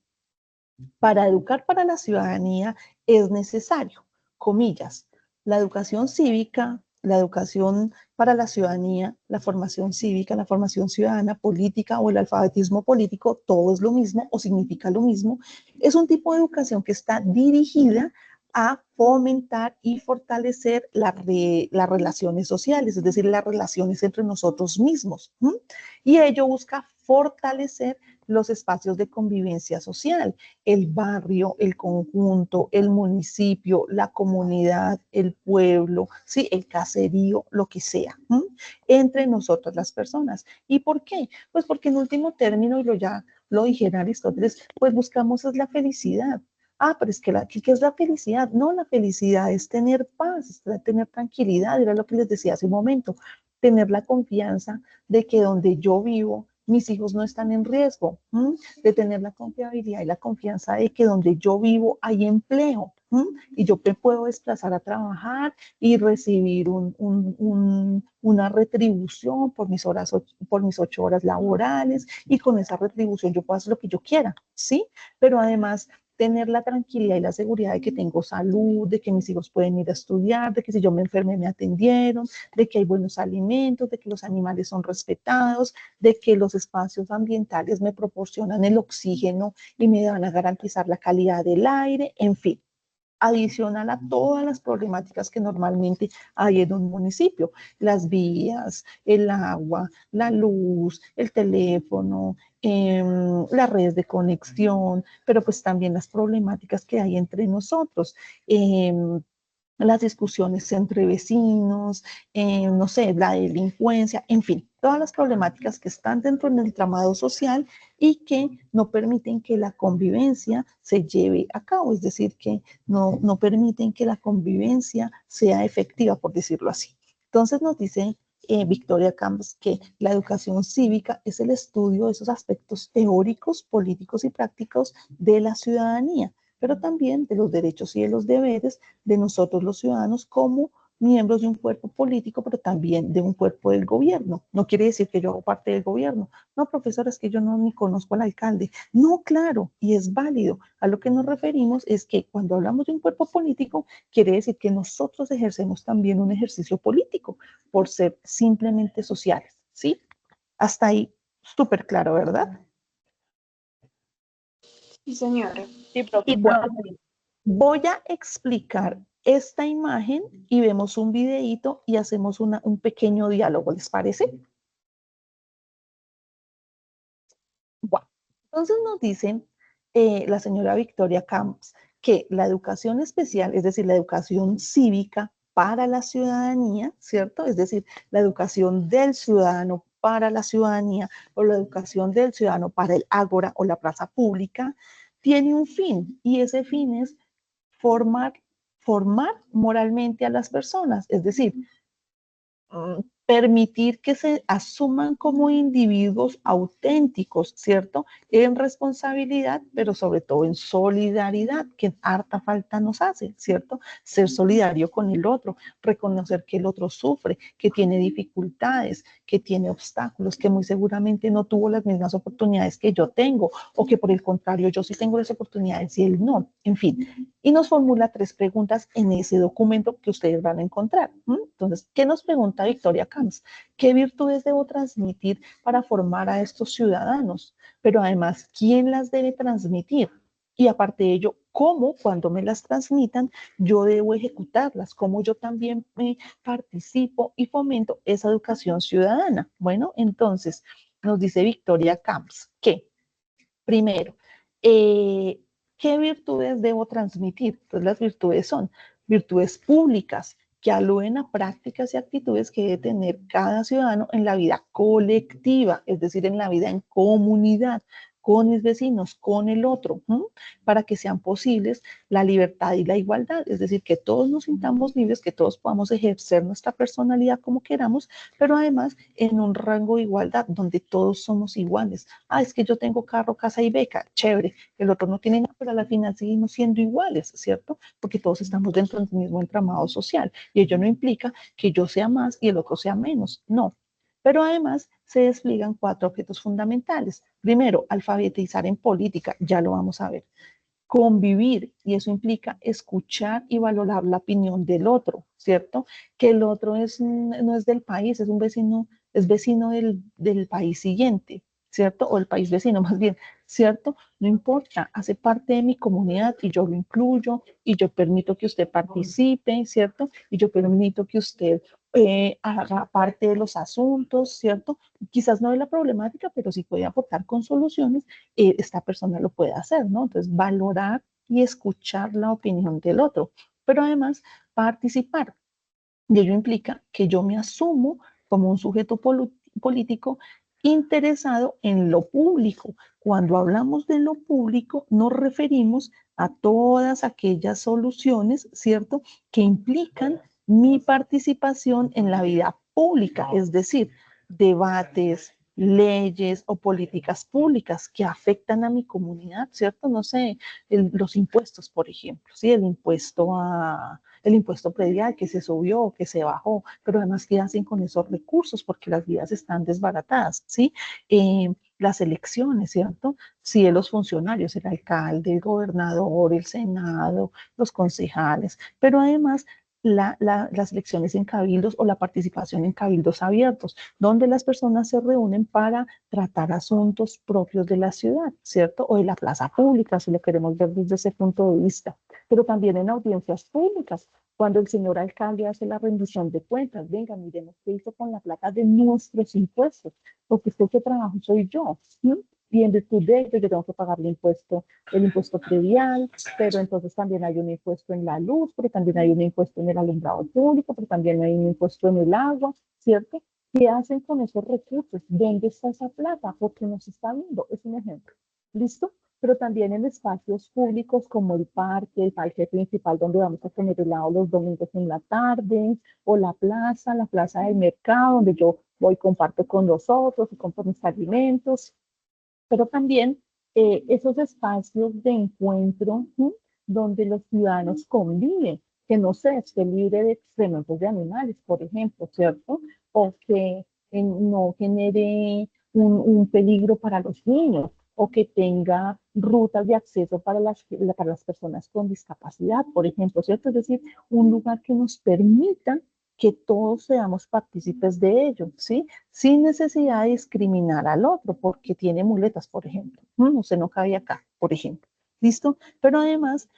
A: para educar para la ciudadanía es necesario, comillas, la educación cívica, la educación para la ciudadanía, la formación cívica, la formación ciudadana, política o el alfabetismo político, todo es lo mismo o significa lo mismo. Es un tipo de educación que está dirigida a fomentar y fortalecer las relaciones sociales, es decir, las relaciones entre nosotros mismos. Y ello busca fortalecer los espacios de convivencia social, el barrio, el conjunto, el municipio, la comunidad, el pueblo, ¿sí? El caserío, lo que sea, entre nosotros las personas. ¿Y por qué? Pues porque en último término, y ya lo dijera Aristóteles, pues buscamos es la felicidad. Ah, pero es que ¿qué es la felicidad? No, la felicidad es tener paz, es tener tranquilidad, era lo que les decía hace un momento, tener la confianza de que donde yo vivo, mis hijos no están en riesgo, de tener la confiabilidad y la confianza de que donde yo vivo hay empleo, y yo me puedo desplazar a trabajar y recibir una retribución por por mis 8 horas laborales, y con esa retribución yo puedo hacer lo que yo quiera, ¿sí? Pero además tener la tranquilidad y la seguridad de que tengo salud, de que mis hijos pueden ir a estudiar, de que si yo me enfermé me atendieron, de que hay buenos alimentos, de que los animales son respetados, de que los espacios ambientales me proporcionan el oxígeno y me van a garantizar la calidad del aire, en fin, adicional a todas las problemáticas que normalmente hay en un municipio, las vías, el agua, la luz, el teléfono, las redes de conexión, pero pues también las problemáticas que hay entre nosotros. Las discusiones entre vecinos, no sé, la delincuencia, en fin, todas las problemáticas que están dentro del entramado social y que no permiten que la convivencia se lleve a cabo, es decir, que no permiten que la convivencia sea efectiva, por decirlo así. Entonces nos dice Victoria Camps que la educación cívica es el estudio de esos aspectos teóricos, políticos y prácticos de la ciudadanía, pero también de los derechos y de los deberes de nosotros los ciudadanos como miembros de un cuerpo político, pero también de un cuerpo del gobierno. No quiere decir que yo hago parte del gobierno. No, profesor, es que yo no ni conozco al alcalde. No, claro, y es válido. A lo que nos referimos es que cuando hablamos de un cuerpo político, quiere decir que nosotros ejercemos también un ejercicio político por ser simplemente sociales, ¿sí? Hasta ahí, súper claro, ¿verdad?
C: Sí, señora.
B: Sí, profe.
A: Bueno, voy a explicar esta imagen y vemos un videíto y hacemos un pequeño diálogo, ¿les parece? Bueno, entonces nos dicen la señora Victoria Camps que la educación especial, es decir, la educación cívica para la ciudadanía, ¿cierto? Es decir, la educación del ciudadano para la ciudadanía o la educación del ciudadano para el ágora o la plaza pública, tiene un fin y ese fin es formar moralmente a las personas, es decir, permitir que se asuman como individuos auténticos, ¿cierto? En responsabilidad, pero sobre todo en solidaridad, que harta falta nos hace, ¿cierto? Ser solidario con el otro, reconocer que el otro sufre, que tiene dificultades, que tiene obstáculos, que muy seguramente no tuvo las mismas oportunidades que yo tengo, o que por el contrario yo sí tengo las oportunidades y él no, en fin. Y nos formula 3 preguntas en ese documento que ustedes van a encontrar. Entonces, ¿qué nos pregunta Victoria Camps? ¿Qué virtudes debo transmitir para formar a estos ciudadanos? Pero además, ¿quién las debe transmitir? Y aparte de ello, ¿cómo cuando me las transmitan yo debo ejecutarlas? ¿Cómo yo también participo y fomento esa educación ciudadana? Bueno, entonces nos dice Victoria Camps que, primero, ¿qué virtudes debo transmitir? Pues las virtudes son virtudes públicas que aluden a prácticas y actitudes que debe tener cada ciudadano en la vida colectiva, es decir, en la vida en comunidad, con mis vecinos, con el otro, para que sean posibles la libertad y la igualdad, es decir, que todos nos sintamos libres, que todos podamos ejercer nuestra personalidad como queramos, pero además en un rango de igualdad donde todos somos iguales. Es que yo tengo carro, casa y beca, chévere, el otro no tiene nada, pero al final seguimos siendo iguales, ¿cierto? Porque todos estamos dentro del mismo entramado social y ello no implica que yo sea más y el otro sea menos, no. Pero además se despliegan 4 objetos fundamentales. Primero, alfabetizar en política, ya lo vamos a ver. Convivir, y eso implica escuchar y valorar la opinión del otro, ¿cierto? Que el otro no es del país, es un vecino, es vecino del país siguiente, ¿cierto? O el país vecino más bien, ¿cierto? No importa, hace parte de mi comunidad y yo lo incluyo y yo permito que usted participe, ¿cierto? Y yo permito que usted haga parte de los asuntos, ¿cierto? Quizás no de la problemática, pero sí puede aportar con soluciones, esta persona lo puede hacer, ¿no? Entonces, valorar y escuchar la opinión del otro, pero además participar. Y ello implica que yo me asumo como un sujeto político interesado en lo público. Cuando hablamos de lo público, nos referimos a todas aquellas soluciones, ¿cierto?, que implican mi participación en la vida pública, es decir, debates, leyes o políticas públicas que afectan a mi comunidad, ¿cierto? No sé, los impuestos, por ejemplo, ¿sí? El impuesto predial que se subió o que se bajó, pero además, ¿qué hacen con esos recursos? Porque las vidas están desbaratadas, ¿sí? Las elecciones, ¿cierto? Sí, de los funcionarios, el alcalde, el gobernador, el senado, los concejales, pero además las elecciones en cabildos o la participación en cabildos abiertos, donde las personas se reúnen para tratar asuntos propios de la ciudad, ¿cierto? O de la plaza pública, si lo queremos ver desde ese punto de vista, pero también en audiencias públicas, cuando el señor alcalde hace la rendición de cuentas, venga, miremos qué hizo con la plata de nuestros impuestos, porque usted qué trabajo soy yo, ¿sí? Y en virtud de ello yo tengo que pagar el impuesto predial, pero entonces también hay un impuesto en la luz, pero también hay un impuesto en el alumbrado público, pero también hay un impuesto en el agua, ¿cierto? ¿Qué hacen con esos recursos? ¿Dónde está esa plata? Porque no se está viendo, es un ejemplo. ¿Listo? Pero también en espacios públicos como el parque principal donde vamos a comer helado los domingos en la tarde, o la plaza del mercado, donde yo voy, comparto con los otros y compro mis alimentos, pero también esos espacios de encuentro, donde los ciudadanos conviven, que no se esté libre de excrementos de animales, por ejemplo, ¿cierto? O que no genere un peligro para los niños, o que tenga rutas de acceso para las personas con discapacidad, por ejemplo, ¿cierto? Es decir, un lugar que nos permita que todos seamos partícipes de ello, ¿sí? Sin necesidad de discriminar al otro porque tiene muletas, por ejemplo. Usted no cabe acá, por ejemplo. ¿Listo? Pero además,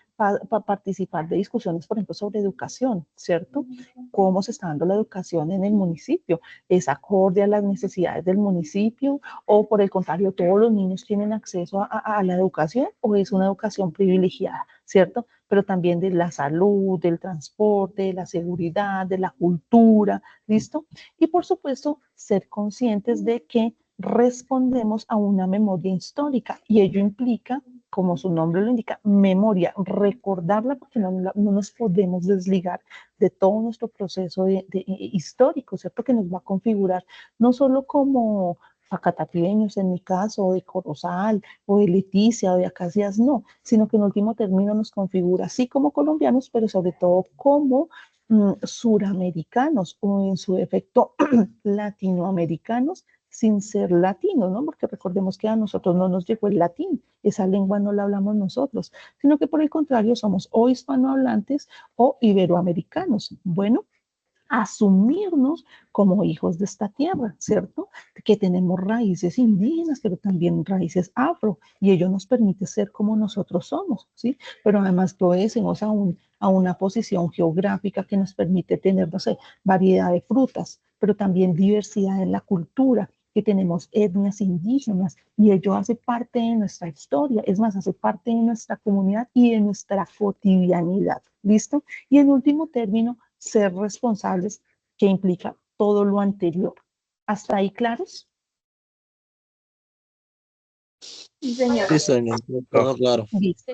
A: participar de discusiones, por ejemplo, sobre educación, ¿cierto? ¿Cómo se está dando la educación en el municipio? ¿Es acorde a las necesidades del municipio? ¿O por el contrario, todos los niños tienen acceso a la educación? ¿O es una educación privilegiada? ¿Cierto? Pero también de la salud, del transporte, de la seguridad, de la cultura, ¿listo? Y por supuesto, ser conscientes de que respondemos a una memoria histórica y ello implica como su nombre lo indica, memoria, recordarla porque no nos podemos desligar de todo nuestro proceso histórico, ¿cierto? Que nos va a configurar no solo como facatativos en mi caso, o de Corozal, o de Leticia, o de Acacias, no, sino que en último término nos configura así como colombianos, pero sobre todo como suramericanos o en su defecto latinoamericanos sin ser latinos, ¿no? Porque recordemos que a nosotros no nos llegó el latín, esa lengua no la hablamos nosotros, sino que por el contrario somos o hispanohablantes o iberoamericanos. Bueno, asumirnos como hijos de esta tierra, ¿cierto? Que tenemos raíces indígenas, pero también raíces afro, y ello nos permite ser como nosotros somos, ¿sí? Pero además lo obedecemos a una posición geográfica que nos permite tener, no sé, variedad de frutas, pero también diversidad en la cultura, que tenemos etnias indígenas, y ello hace parte de nuestra historia, es más, hace parte de nuestra comunidad y de nuestra cotidianidad, ¿listo? Y en último término, ser responsables, que implica todo lo anterior. ¿Hasta ahí claros?
B: Sí, señora.
E: Sí, señor, todo claro.
A: Listo.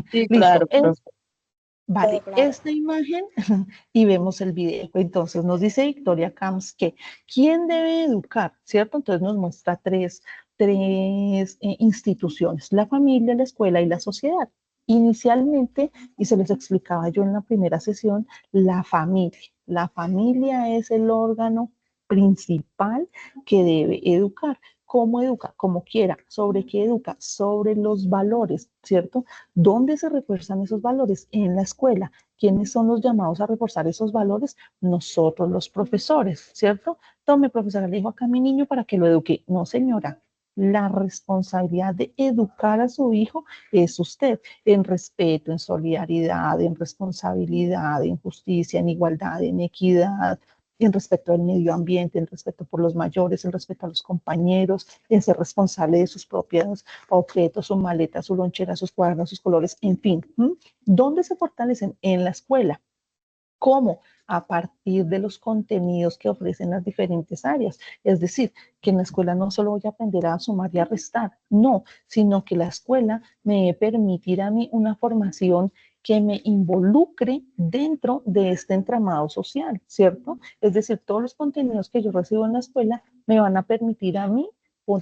C: Sí,
A: Listo.
C: claro, profe.
A: Vale,
C: Claro.
A: esta imagen y vemos el video. Entonces nos dice Victoria Camps que ¿quién debe educar? ¿Cierto? Entonces nos muestra tres instituciones, la familia, la escuela y la sociedad. Inicialmente, y se les explicaba yo en la primera sesión, la familia. La familia es el órgano principal que debe educar. ¿Cómo educa? Como quiera. ¿Sobre qué educa? Sobre los valores, ¿cierto? ¿Dónde se refuerzan esos valores? En la escuela. ¿Quiénes son los llamados a reforzar esos valores? Nosotros, los profesores, ¿cierto? Tome, profesora, le dijo acá a mi niño para que lo eduque. No, señora. La responsabilidad de educar a su hijo es usted, en respeto, en solidaridad, en responsabilidad, en justicia, en igualdad, en equidad, en respeto al medio ambiente, en respeto por los mayores, en respeto a los compañeros, en ser responsable de sus propios objetos, su maleta, su lonchera, sus cuadernos, sus colores, en fin. ¿Dónde se fortalecen? En la escuela. ¿Cómo? A partir de los contenidos que ofrecen las diferentes áreas. Es decir, que en la escuela no solo voy a aprender a sumar y a restar, no, sino que la escuela me debe permitir a mí una formación que me involucre dentro de este entramado social, ¿cierto? Es decir, todos los contenidos que yo recibo en la escuela me van a permitir a mí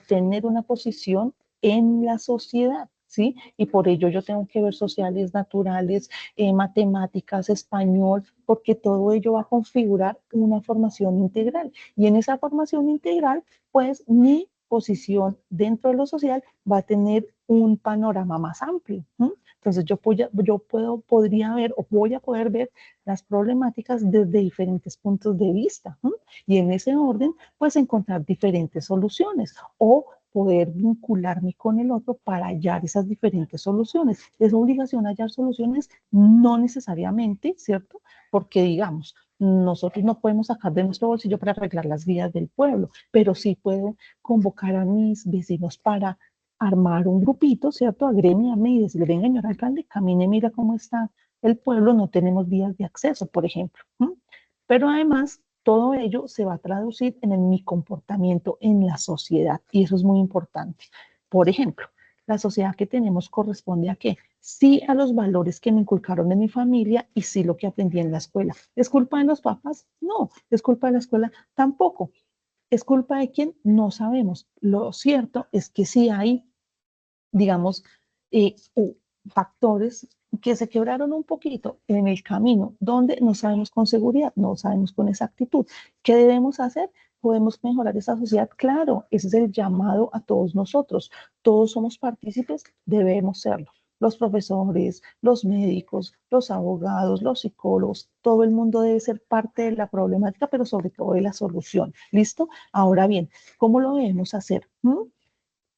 A: tener una posición en la sociedad, ¿sí? Y por ello yo tengo que ver sociales, naturales, matemáticas, español, porque todo ello va a configurar una formación integral. Y en esa formación integral, pues mi posición dentro de lo social va a tener un panorama más amplio. Entonces podría ver o voy a poder ver las problemáticas desde diferentes puntos de vista. Y en ese orden, pues encontrar diferentes soluciones o poder vincularme con el otro para hallar esas diferentes soluciones. Es obligación hallar soluciones, no necesariamente, ¿cierto? Porque digamos, nosotros no podemos sacar de nuestro bolsillo para arreglar las vidas del pueblo, pero sí puedo convocar a mis vecinos para armar un grupito, ¿cierto? Agremiarme y decirle, venga, señor alcalde, camine, mira cómo está el pueblo, no tenemos vías de acceso, por ejemplo. Pero además, todo ello se va a traducir en mi comportamiento en la sociedad y eso es muy importante. Por ejemplo, la sociedad que tenemos corresponde a qué? Sí a los valores que me inculcaron en mi familia y sí lo que aprendí en la escuela. ¿Es culpa de los papás? No. ¿Es culpa de la escuela? Tampoco. ¿Es culpa de quién? No sabemos. Lo cierto es que sí hay, digamos, factores que se quebraron un poquito en el camino, donde no sabemos con seguridad, no sabemos con exactitud. ¿Qué debemos hacer? ¿Podemos mejorar esa sociedad? Claro, ese es el llamado a todos nosotros. Todos somos partícipes, debemos serlo. Los profesores, los médicos, los abogados, los psicólogos, todo el mundo debe ser parte de la problemática, pero sobre todo de la solución. ¿Listo? Ahora bien, ¿cómo lo debemos hacer?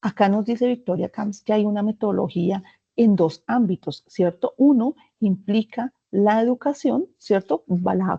A: Acá nos dice Victoria Camps que hay una metodología en dos ámbitos, ¿cierto? Uno implica la educación, ¿cierto?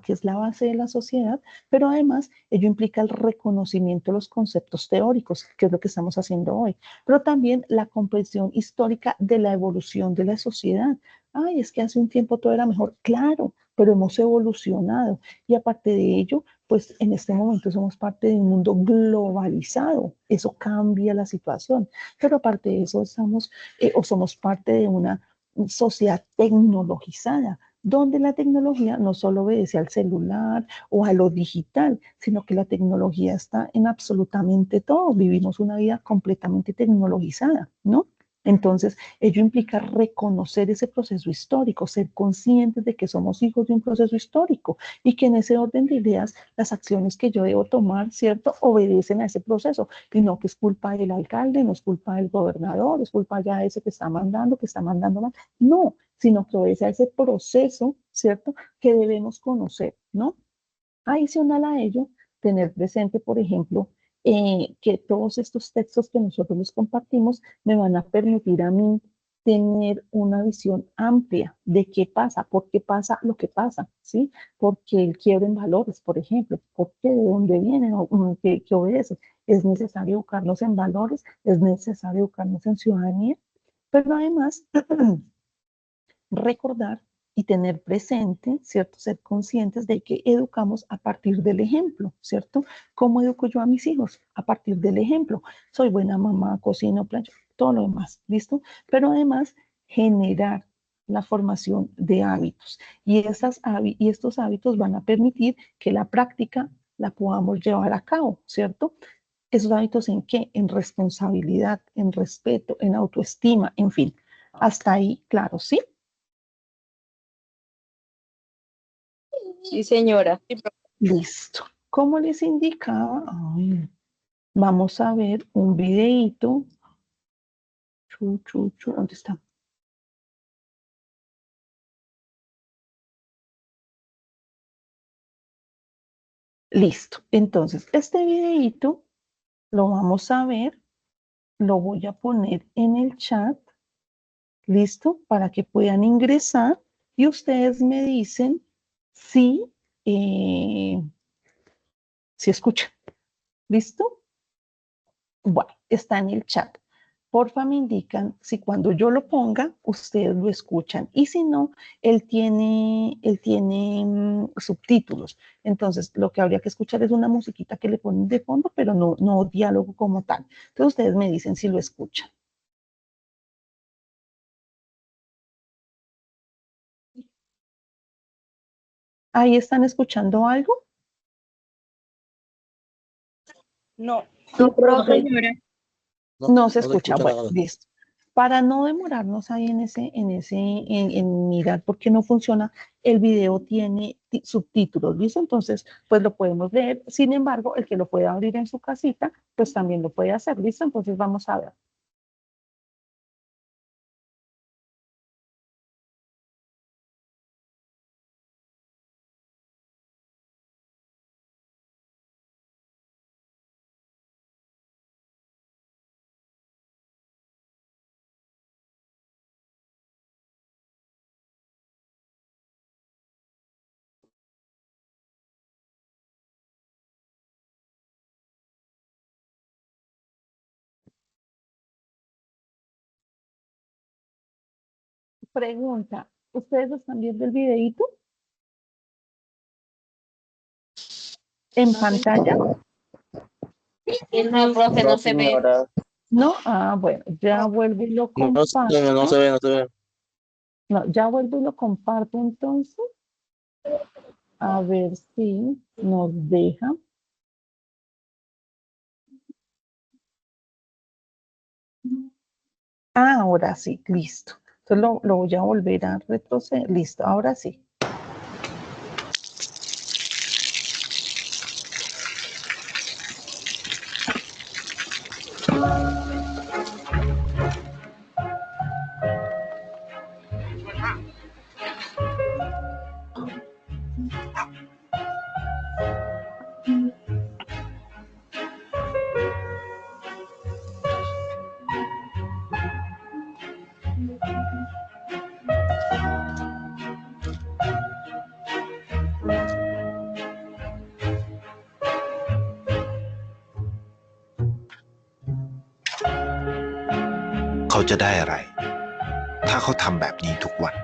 A: Que es la base de la sociedad, pero además ello implica el reconocimiento de los conceptos teóricos, que es lo que estamos haciendo hoy, pero también la comprensión histórica de la evolución de la sociedad. Ay, es que hace un tiempo todo era mejor, claro, pero hemos evolucionado y aparte de ello, pues en este momento somos parte de un mundo globalizado. Eso cambia la situación. Pero aparte de eso, somos parte de una sociedad tecnologizada, donde la tecnología no solo obedece al celular o a lo digital, sino que la tecnología está en absolutamente todo. Vivimos una vida completamente tecnologizada, ¿no? Entonces, ello implica reconocer ese proceso histórico, ser conscientes de que somos hijos de un proceso histórico y que en ese orden de ideas, las acciones que yo debo tomar, ¿cierto?, obedecen a ese proceso y no que es culpa del alcalde, no es culpa del gobernador, es culpa ya de ese que está mandando mal. No, sino que obedece a ese proceso, ¿cierto?, que debemos conocer, ¿no? Adicional a ello, tener presente, por ejemplo, que todos estos textos que nosotros les compartimos me van a permitir a mí tener una visión amplia de qué pasa, por qué pasa lo que pasa, ¿sí? Porque el quiebre en valores, por ejemplo, por qué, de dónde viene, qué obedece. Es necesario educarnos en valores, es necesario educarnos en ciudadanía, pero además recordar y tener presente, ¿cierto? Ser conscientes de que educamos a partir del ejemplo, ¿cierto? ¿Cómo educo yo a mis hijos? A partir del ejemplo. Soy buena mamá, cocino, plancho, todo lo demás, ¿listo? Pero además generar la formación de hábitos. Y estos hábitos van a permitir que la práctica la podamos llevar a cabo, ¿cierto? ¿Esos hábitos en qué? En responsabilidad, en respeto, en autoestima, en fin. Hasta ahí, claro, ¿sí?
C: Sí, señora.
A: Listo. Como les indicaba, vamos a ver un videíto. ¿Dónde está? Listo. Entonces, este videíto lo vamos a ver. Lo voy a poner en el chat. Listo. Para que puedan ingresar y ustedes me dicen si, si escuchan. ¿Listo? Bueno, está en el chat. Porfa, me indican si cuando yo lo ponga, ustedes lo escuchan. Y si no, él tiene subtítulos. Entonces, lo que habría que escuchar es una musiquita que le ponen de fondo, pero no diálogo como tal. Entonces, ustedes me dicen si lo escuchan. ¿Ahí están escuchando algo?
C: No.
B: No, profe.
A: No se
E: No se
A: escucha.
E: escucha
A: Bueno,
E: nada.
A: listo. Para no demorarnos ahí en mirar por qué no funciona, el video tiene subtítulos, ¿listo? Entonces, pues lo podemos leer. Sin embargo, el que lo pueda abrir en su casita, pues también lo puede hacer, ¿listo? Entonces, vamos a ver. Pregunta, ¿ustedes están viendo el videíto en pantalla?
B: No, profe, no se ve.
A: ¿No? Ah, bueno, ya vuelvo y lo
E: No,
A: comparto.
E: no se ve, no se ve.
A: No, ya vuelvo y lo comparto entonces. A ver si nos deja. Ah, ahora sí, listo. Entonces lo voy a volver a retroceder. Listo, ahora sí.
F: เขาจะได้อะไร ถ้าเขาทำแบบนี้ทุกวัน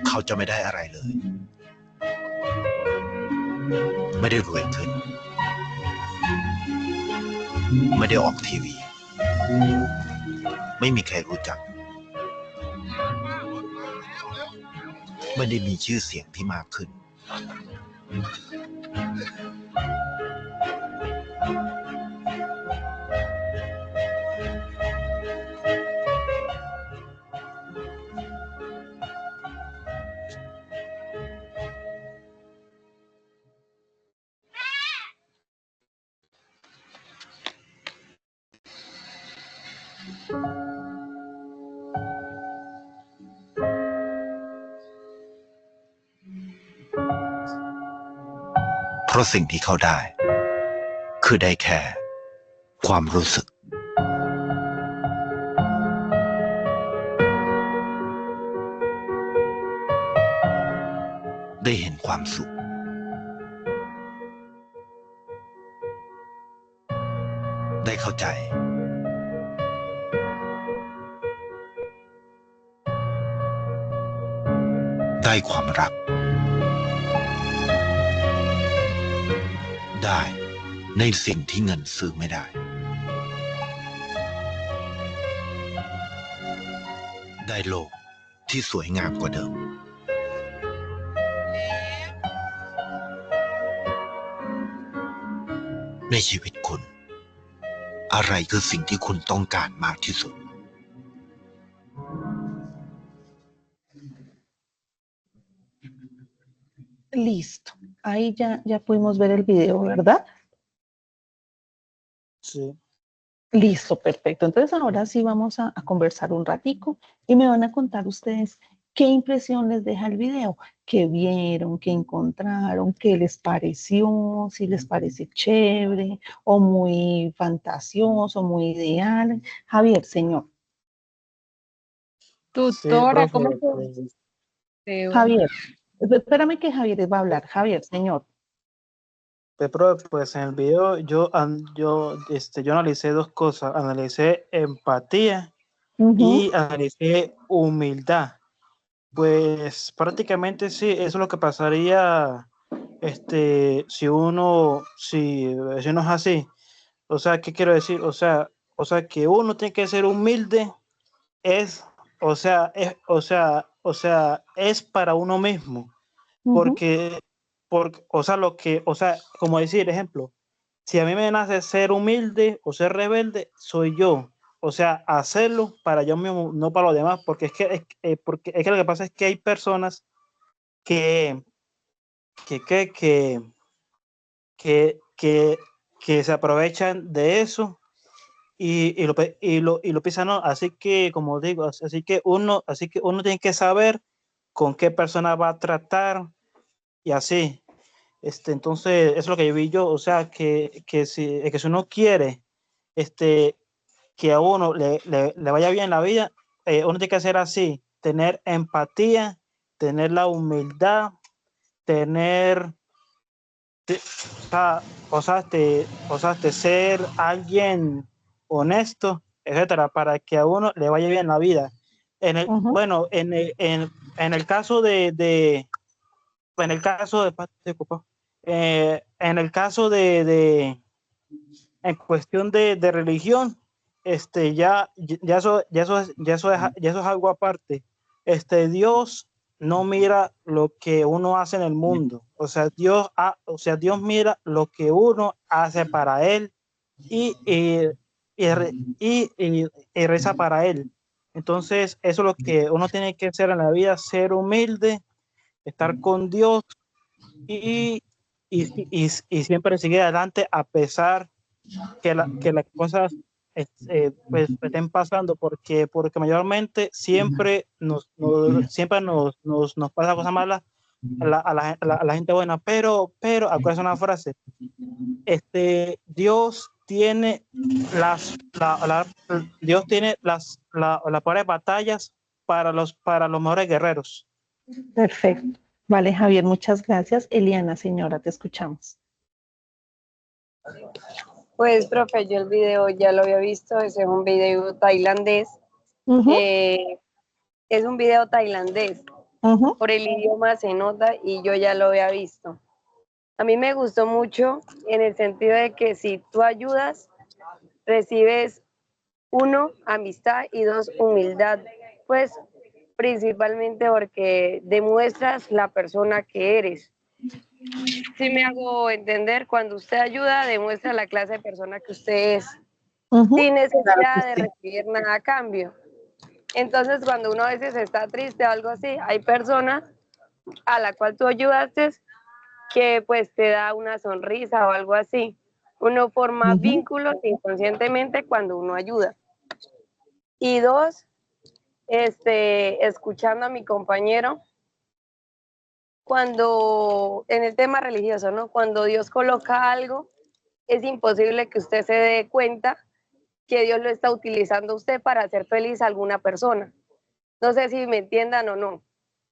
F: เขาจะไม่ได้อะไรเลย ไม่ได้รวยขึ้น ไม่ได้ออกทีวี ไม่มีใครรู้จัก ไม่ได้มีชื่อเสียงที่มากขึ้น เพราะสิ่งที่เขาได้ คือได้แค่ความรู้สึก ได้เห็นความสุข ได้เข้าใจ ได้ความรัก ได้ในสิ่งที่เงินซื้อไม่ได้ ได้โลกที่สวยงามกว่าเดิม ในชีวิตคุณ อะไรคือสิ่งที่คุณต้องการมากที่สุด
A: Listo. Ahí ya pudimos ver el video, ¿verdad?
E: Sí.
A: Listo, perfecto. Entonces ahora sí vamos a conversar un ratico y me van a contar ustedes qué impresión les deja el video, qué vieron, qué encontraron, qué les pareció, si les parece chévere o muy fantasioso, muy ideal. Javier, señor.
C: Tutora,
E: profe,
C: ¿cómo
E: pues,
C: se
A: Javier, espérame que Javier va a hablar. Javier, señor.
E: profe, pues en el video yo analicé dos cosas, analicé empatía y analicé humildad. Pues prácticamente sí, eso es lo que pasaría si uno es así. O sea, ¿qué quiero decir? O sea, que uno tiene que ser humilde, es para uno mismo. Porque, como decir, ejemplo, si a mí me nace ser humilde o ser rebelde, soy yo. O sea, hacerlo para yo mismo, no para los demás, porque es que lo que pasa es que hay personas que se aprovechan de eso y lo piensan, ¿no? Así que, como digo, así que uno tiene que saber con qué persona va a tratar y así. Entonces, eso es lo que vi yo, o sea, que si uno quiere que a uno le vaya bien la vida, uno tiene que hacer así, tener empatía, tener la humildad, tener, ser alguien honesto, etcétera, para que a uno le vaya bien la vida. Bueno, en el caso en el caso de en cuestión de religión, ya eso es algo aparte. Dios no mira lo que uno hace en el mundo, o sea, Dios mira lo que uno hace para él y reza para él. Entonces, eso es lo que uno tiene que hacer en la vida, ser humilde, estar con Dios y siempre seguir adelante a pesar que las cosas pues estén pasando, porque mayormente siempre nos pasa cosas malas a la gente buena, pero acuérdense una frase, Dios tiene las peores batallas para los mejores guerreros.
A: Perfecto. Vale, Javier, muchas gracias. Eliana, señora, te escuchamos.
C: Pues, profe, yo el video ya lo había visto, ese es un video tailandés. Es un video tailandés
A: Ujú,
G: Por el idioma se nota y yo ya lo había visto. A mí me gustó mucho en el sentido de que si tú ayudas, recibes uno, amistad y dos, humildad. Pues principalmente porque demuestras la persona que eres. Si me hago entender, cuando usted ayuda, demuestra la clase de persona que usted es,
A: ujú,
G: sin
A: claro
G: necesidad
A: que
G: de
A: sí.
G: recibir nada a cambio. Entonces, cuando uno a veces está triste o algo así, hay personas a la cual tú ayudaste que pues te da una sonrisa o algo así. Uno forma
A: Ujú,
G: vínculos inconscientemente cuando uno ayuda. Y dos, escuchando a mi compañero, cuando en el tema religioso, ¿no? Cuando Dios coloca algo, es imposible que usted se dé cuenta que Dios lo está utilizando a usted para hacer feliz a alguna persona. No sé si me entiendan o no.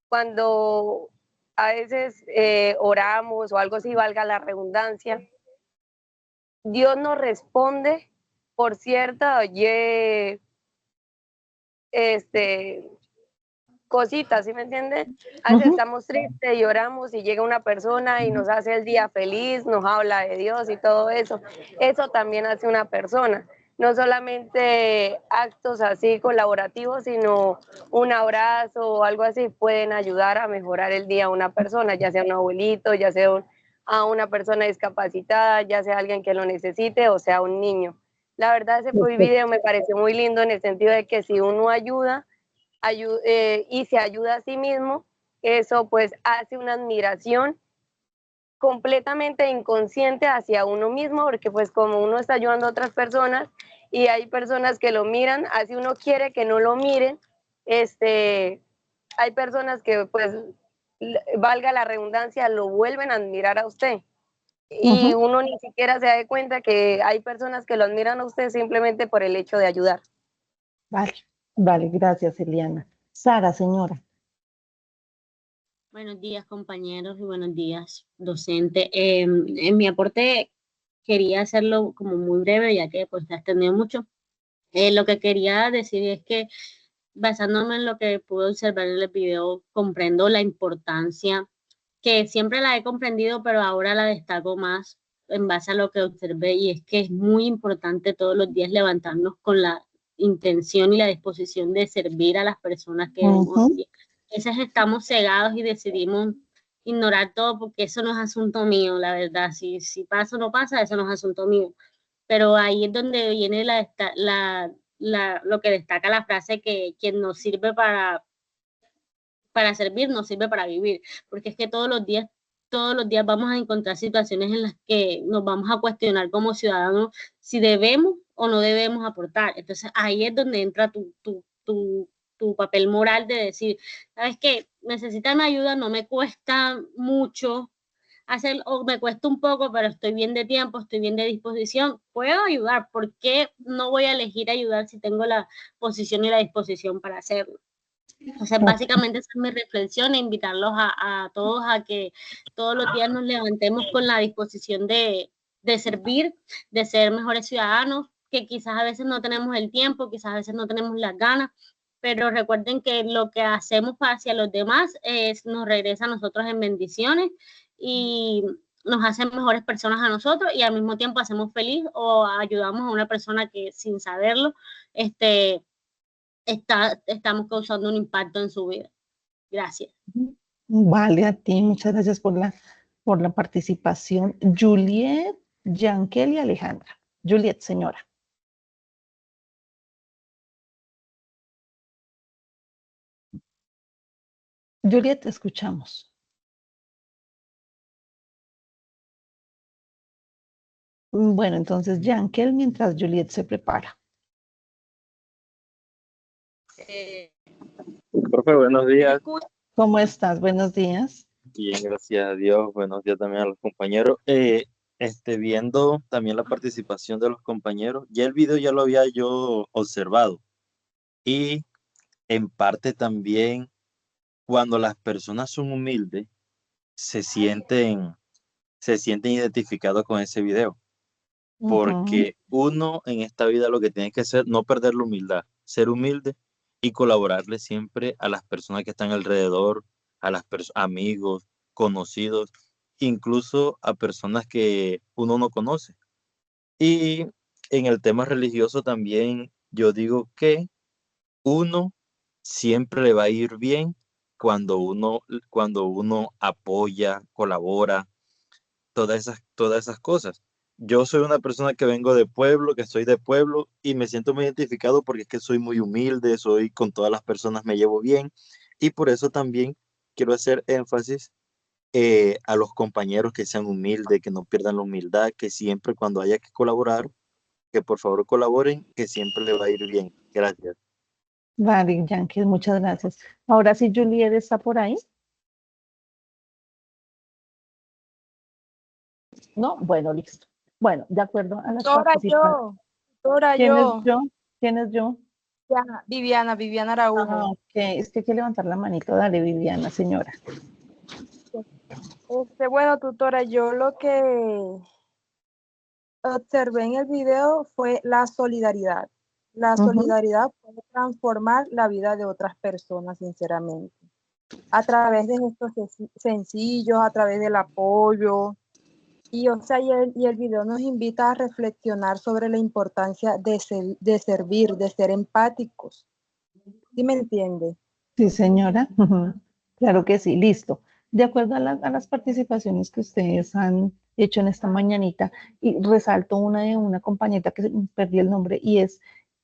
G: Cuando a veces oramos o algo así, valga la redundancia, Dios nos responde por cierta, oye, este, cositas, ¿sí me entienden? A veces
A: ujú.
G: estamos tristes, lloramos y llega una persona y nos hace el día feliz, nos habla de Dios y todo eso. Eso también hace una persona. No solamente actos así colaborativos, sino un abrazo o algo así pueden ayudar a mejorar el día a una persona, ya sea un abuelito, ya sea a una persona discapacitada, ya sea alguien que lo necesite o sea un niño. La verdad, ese
A: Perfecto.
G: video me pareció muy lindo en el sentido de que si uno ayuda, y se ayuda a sí mismo, eso pues hace una admiración completamente inconsciente hacia uno mismo, porque pues como uno está ayudando a otras personas y hay personas que lo miran, así uno quiere que no lo miren, hay personas que pues, valga la redundancia, lo vuelven a admirar a usted. Y
A: Ujú.
G: uno ni siquiera se da cuenta que hay personas que lo admiran a usted simplemente por el hecho de ayudar.
A: Vale, vale, gracias, Eliana. Sara, señora.
H: Buenos días, compañeros, y buenos días, docente. En mi aporte quería hacerlo como muy breve, ya que pues te has extendido mucho. Lo que quería decir es que, basándome en lo que pude observar en el video, comprendo la importancia, que siempre la he comprendido, pero ahora la destaco más en base a lo que observé, y es que es muy importante todos los días levantarnos con la intención y la disposición de servir a las personas que vemos.
A: Ujú,
H: A veces estamos cegados y decidimos ignorar todo porque eso no es asunto mío, la verdad. Si pasa o no pasa, eso no es asunto mío. Pero ahí es donde viene lo que destaca la frase que quien nos sirve para servir, nos sirve para vivir. Porque es que todos los días vamos a encontrar situaciones en las que nos vamos a cuestionar como ciudadanos si debemos o no debemos aportar. Entonces ahí es donde entra tu papel moral de decir, ¿sabes qué? Necesitan ayuda, no me cuesta mucho hacer, o me cuesta un poco, pero estoy bien de tiempo, estoy bien de disposición, puedo ayudar. ¿Por qué no voy a elegir ayudar si tengo la posición y la disposición para hacerlo? Entonces,
A: ok,
H: básicamente esa es mi reflexión e invitarlos a todos a que todos los días nos levantemos con la disposición de servir, de ser mejores ciudadanos, que quizás a veces no tenemos el tiempo, quizás a veces no tenemos las ganas, pero recuerden que lo que hacemos hacia los demás nos regresa a nosotros en bendiciones y nos hacen mejores personas a nosotros, y al mismo tiempo hacemos feliz o ayudamos a una persona que sin saberlo, estamos causando un impacto en su vida. Gracias.
A: vale, a ti, muchas gracias por la participación. Juliet, Yankel y Alejandra. Juliet, señora. Juliet, te escuchamos. Bueno, entonces Yankel, mientras Juliet se prepara.
I: Profe, buenos días.
A: ¿Cómo estás? Buenos días.
I: Bien, gracias a Dios. Buenos días también a los compañeros. Viendo también la participación de los compañeros, ya el video ya lo había yo observado. Y en parte también, cuando las personas son humildes, se sienten identificados con ese video.
A: Ujú,
I: Porque uno en esta vida lo que tiene que hacer, no perder la humildad, ser humilde y colaborarle siempre a las personas que están alrededor, a amigos, conocidos, incluso a personas que uno no conoce. Y en el tema religioso también yo digo que uno siempre le va a ir bien cuando uno apoya, colabora, todas esas cosas. Yo soy una persona que vengo de pueblo, que soy de pueblo y me siento muy identificado porque es que soy muy humilde, soy con todas las personas me llevo bien y por eso también quiero hacer énfasis a los compañeros que sean humildes, que no pierdan la humildad, que siempre cuando haya que colaborar, que por favor colaboren, que siempre le va a ir bien. Gracias.
A: Vale, Yankees, muchas gracias. Ahora sí, Juliet está por ahí. No, bueno, listo. Bueno, de acuerdo a las participaciones. ¿Quién es yo? ¿Quién es yo?
C: Viviana Araújo.
A: Ok, es que hay que levantar la manito. Dale, Viviana, señora.
C: Bueno, tutora, yo lo que observé en el video fue la solidaridad. La solidaridad puede transformar la vida de otras personas, sinceramente. A través de gestos sencillos, a través del apoyo. Y el video nos invita a reflexionar sobre la importancia de servir, de ser empáticos. ¿Sí me entiende?
A: Sí, señora. Claro que sí, listo. De acuerdo a las participaciones que ustedes han hecho en esta mañanita, y resalto una de una compañera que perdí el nombre, y es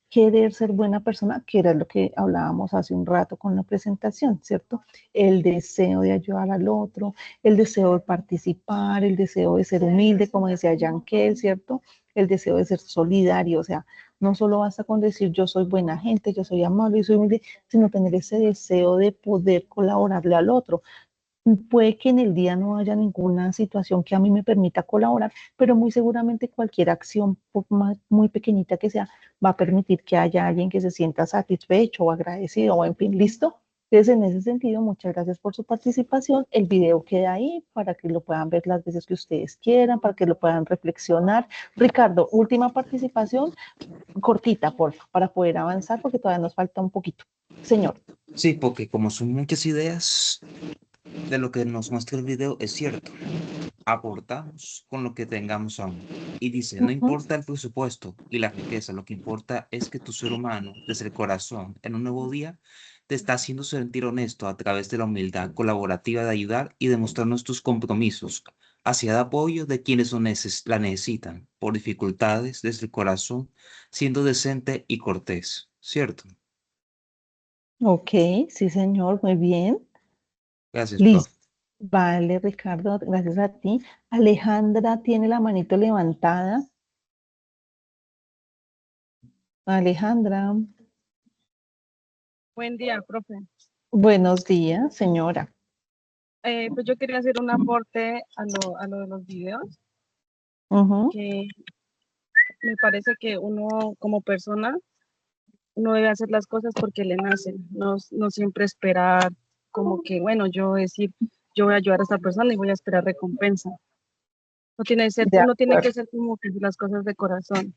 A: querer ser buena persona, que era lo que hablábamos hace un rato con la presentación, ¿cierto? El deseo de ayudar al otro, el deseo de participar, el deseo de ser humilde, como decía Yankel, ¿cierto? El deseo de ser solidario, o sea, no solo basta con decir yo soy buena gente, yo soy amable y soy humilde, sino tener ese deseo de poder colaborarle al otro. Puede que en el día no haya ninguna situación que a mí me permita colaborar, pero muy seguramente cualquier acción, por más muy pequeñita que sea, va a permitir que haya alguien que se sienta satisfecho o agradecido o en fin, listo. Entonces, en ese sentido, muchas gracias por su participación. El video queda ahí para que lo puedan ver las veces que ustedes quieran, para que lo puedan reflexionar. Ricardo, última participación, cortita, por favor, para poder avanzar, porque todavía nos falta un poquito. Señor.
J: Sí, porque como son muchas ideas, de lo que nos muestra el video es cierto. Aportamos con lo que tengamos aún. Y dice, no importa el presupuesto y la riqueza, lo que importa es que tu ser humano, desde el corazón, en un nuevo día, te está haciendo sentir honesto a través de la humildad colaborativa de ayudar y demostrarnos tus compromisos hacia el apoyo de quienes la necesitan, por dificultades, desde el corazón, siendo decente y cortés, ¿cierto?
A: Ok, sí, señor, muy bien.
J: Gracias,
A: Listo.
J: profe.
A: Vale, Ricardo, gracias a ti. Alejandra tiene la manito levantada. Alejandra.
K: Buen día, profe.
A: Buenos días, señora.
K: Pues yo quería hacer un aporte a lo de los videos, que me parece que uno como persona, uno debe hacer las cosas porque le nacen, no siempre esperar como que, bueno, yo decir, yo voy a ayudar a esta persona y voy a esperar recompensa. Uno tiene que ser como que las cosas de corazón.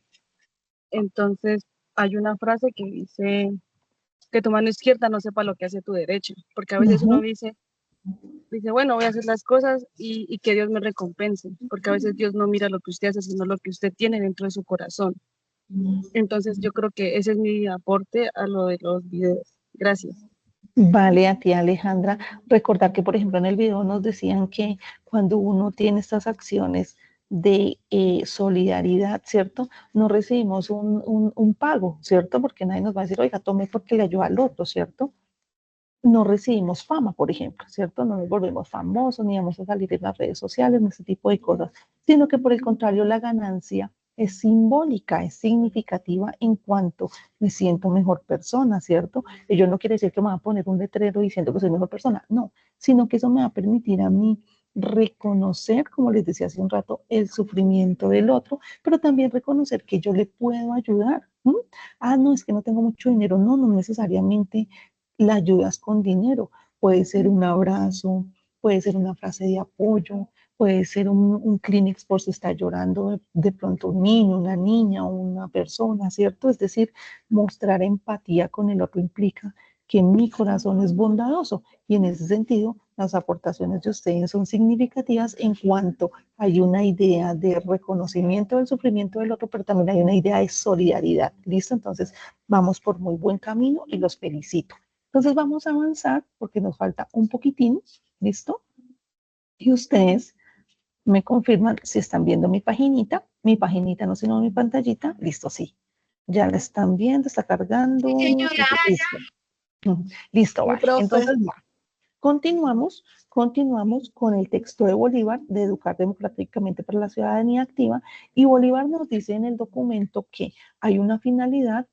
K: Entonces, hay una frase que dice que tu mano izquierda no sepa lo que hace tu derecha, porque a veces uno dice, bueno, voy a hacer las cosas y que Dios me recompense, porque a veces Dios no mira lo que usted hace, sino lo que usted tiene dentro de su corazón. Entonces yo creo que ese es mi aporte a lo de los videos. Gracias.
A: Vale, a ti, Alejandra. Recordar que, por ejemplo, en el video nos decían que cuando uno tiene estas acciones de solidaridad, ¿cierto? No recibimos un pago, ¿cierto? Porque nadie nos va a decir, oiga, tome porque le ayuda al otro, ¿cierto? No recibimos fama, por ejemplo, ¿cierto? No nos volvemos famosos, ni vamos a salir en las redes sociales, ni ese tipo de cosas, sino que por el contrario, la ganancia es simbólica, es significativa en cuanto me siento mejor persona, ¿cierto? Ello no quiere decir que me va a poner un letrero diciendo que soy mejor persona, no, sino que eso me va a permitir a mí reconocer, como les decía hace un rato, el sufrimiento del otro, pero también reconocer que yo le puedo ayudar. Ah, no, es que no tengo mucho dinero, no, no necesariamente la ayudas con dinero, puede ser un abrazo, puede ser una frase de apoyo, puede ser un Kleenex por si está llorando de pronto un niño, una niña o una persona, ¿cierto? Es decir, mostrar empatía con el otro implica que mi corazón es bondadoso y en ese sentido las aportaciones de ustedes son significativas en cuanto hay una idea de reconocimiento del sufrimiento del otro, pero también hay una idea de solidaridad. ¿Listo? Entonces, vamos por muy buen camino y los felicito. Entonces, vamos a avanzar porque nos falta un poquitín. ¿Listo? Y ustedes me confirman si están viendo mi paginita, no sino mi pantallita. Listo, sí. Ya la están viendo, está cargando. Listo. Listo,
C: Sí,
A: vale.
C: profe.
A: Entonces, va. Continuamos con el texto de Bolívar, de Educar Democráticamente para la Ciudadanía Activa, y Bolívar nos dice en el documento que hay una finalidad,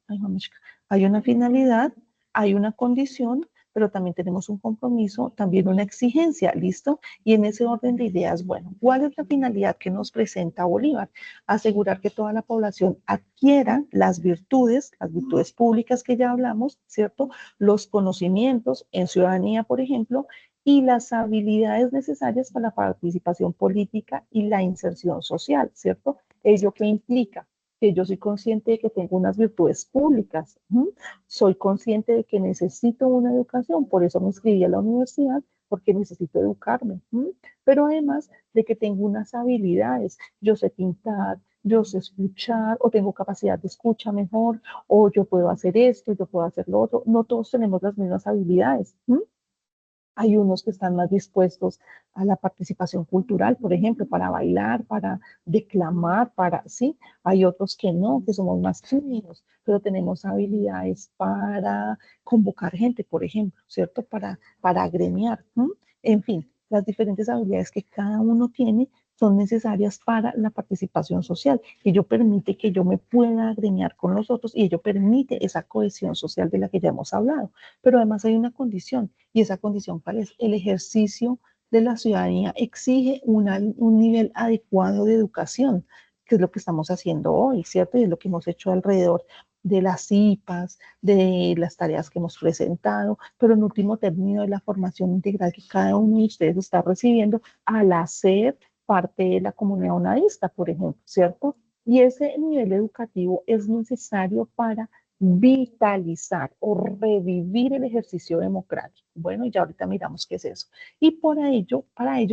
A: hay una condición, pero también tenemos un compromiso, también una exigencia, ¿listo? Y en ese orden de ideas, bueno, ¿cuál es la finalidad que nos presenta Bolívar? Asegurar que toda la población adquiera las virtudes públicas que ya hablamos, ¿cierto? Los conocimientos en ciudadanía, por ejemplo, y las habilidades necesarias para la participación política y la inserción social, ¿cierto? ¿Ello qué implica? Que yo soy consciente de que tengo unas virtudes públicas, soy consciente de que necesito una educación, por eso me inscribí a la universidad, porque necesito educarme, pero además de que tengo unas habilidades, yo sé pintar, yo sé escuchar, o tengo capacidad de escucha mejor, o yo puedo hacer esto, yo puedo hacer lo otro, no todos tenemos las mismas habilidades. Hay unos que están más dispuestos a la participación cultural, por ejemplo, para bailar, para declamar, sí. Hay otros que no, que somos más tímidos, pero tenemos habilidades para convocar gente, por ejemplo, ¿cierto? Para agremiar. En fin, las diferentes habilidades que cada uno tiene son necesarias para la participación social. Ello permite que yo me pueda agremiar con los otros y ello permite esa cohesión social de la que ya hemos hablado. Pero además hay una condición, y esa condición, ¿cuál es? El ejercicio de la ciudadanía exige un nivel adecuado de educación, que es lo que estamos haciendo hoy, ¿cierto? Y es lo que hemos hecho alrededor de las IPAs, de las tareas que hemos presentado, pero en último término de la formación integral que cada uno de ustedes está recibiendo al hacer parte de la comunidad unadista, por ejemplo, ¿cierto? Y ese nivel educativo es necesario para vitalizar o revivir el ejercicio democrático. Bueno, ya ahorita miramos qué es eso. Y para ello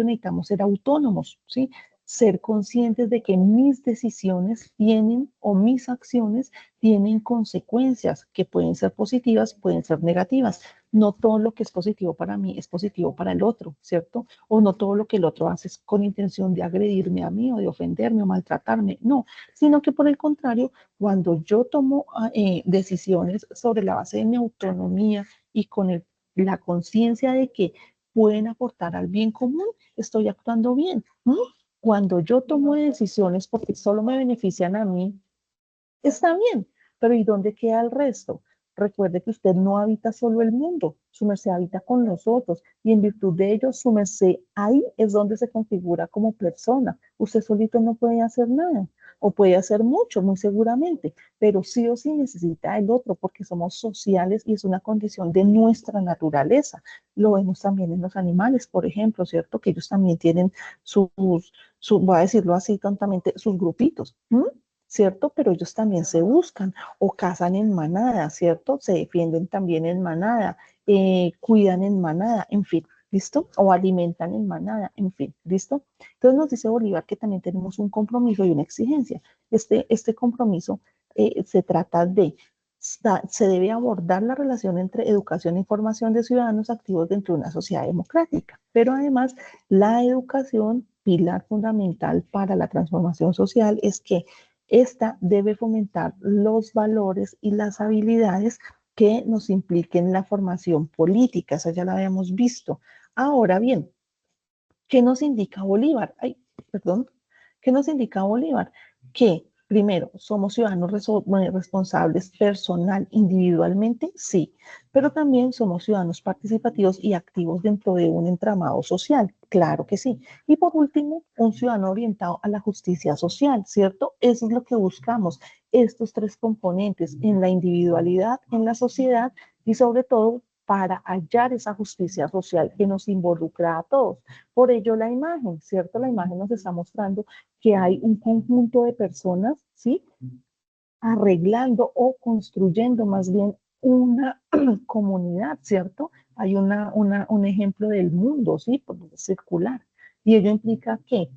A: necesitamos ser autónomos, ¿sí? Ser conscientes de que mis decisiones tienen o mis acciones tienen consecuencias que pueden ser positivas, pueden ser negativas. No todo lo que es positivo para mí es positivo para el otro, ¿cierto? O no todo lo que el otro hace es con intención de agredirme a mí o de ofenderme o maltratarme, no, sino que por el contrario, cuando yo tomo decisiones sobre la base de mi autonomía y con la conciencia de que pueden aportar al bien común, estoy actuando bien. Cuando yo tomo decisiones porque solo me benefician a mí, está bien, pero ¿y dónde queda el resto? Recuerde que usted no habita solo el mundo, su merced habita con nosotros y en virtud de ello, su merced ahí es donde se configura como persona. Usted solito no puede hacer nada o puede hacer mucho, muy seguramente, pero sí o sí necesita el otro porque somos sociales y es una condición de nuestra naturaleza. Lo vemos también en los animales, por ejemplo, ¿cierto? Que ellos también tienen voy a decirlo así tontamente, sus grupitos. ¿Cierto? Pero ellos también se buscan o cazan en manada, ¿cierto? Se defienden también en manada, cuidan en manada, en fin, ¿listo? O alimentan en manada, en fin, ¿listo? Entonces nos dice Bolívar que también tenemos un compromiso y una exigencia. Este compromiso se trata de, se debe abordar la relación entre educación e información de ciudadanos activos dentro de una sociedad democrática, pero además la educación, pilar fundamental para la transformación social, es que esta debe fomentar los valores y las habilidades que nos impliquen la formación política. Esa ya la habíamos visto. Ahora bien, ¿qué nos indica Bolívar? ¿Qué nos indica Bolívar? Que primero, somos ciudadanos responsables personal, individualmente, sí, pero también somos ciudadanos participativos y activos dentro de un entramado social, claro que sí. Y por último, un ciudadano orientado a la justicia social, ¿cierto? Eso es lo que buscamos, estos tres componentes en la individualidad, en la sociedad y sobre todo para hallar esa justicia social que nos involucra a todos. Por ello la imagen, ¿cierto? La imagen nos está mostrando que hay un conjunto de personas, ¿sí? Arreglando o construyendo más bien una comunidad, ¿cierto? hay un ejemplo del mundo, ¿sí? Circular. Y ello implica que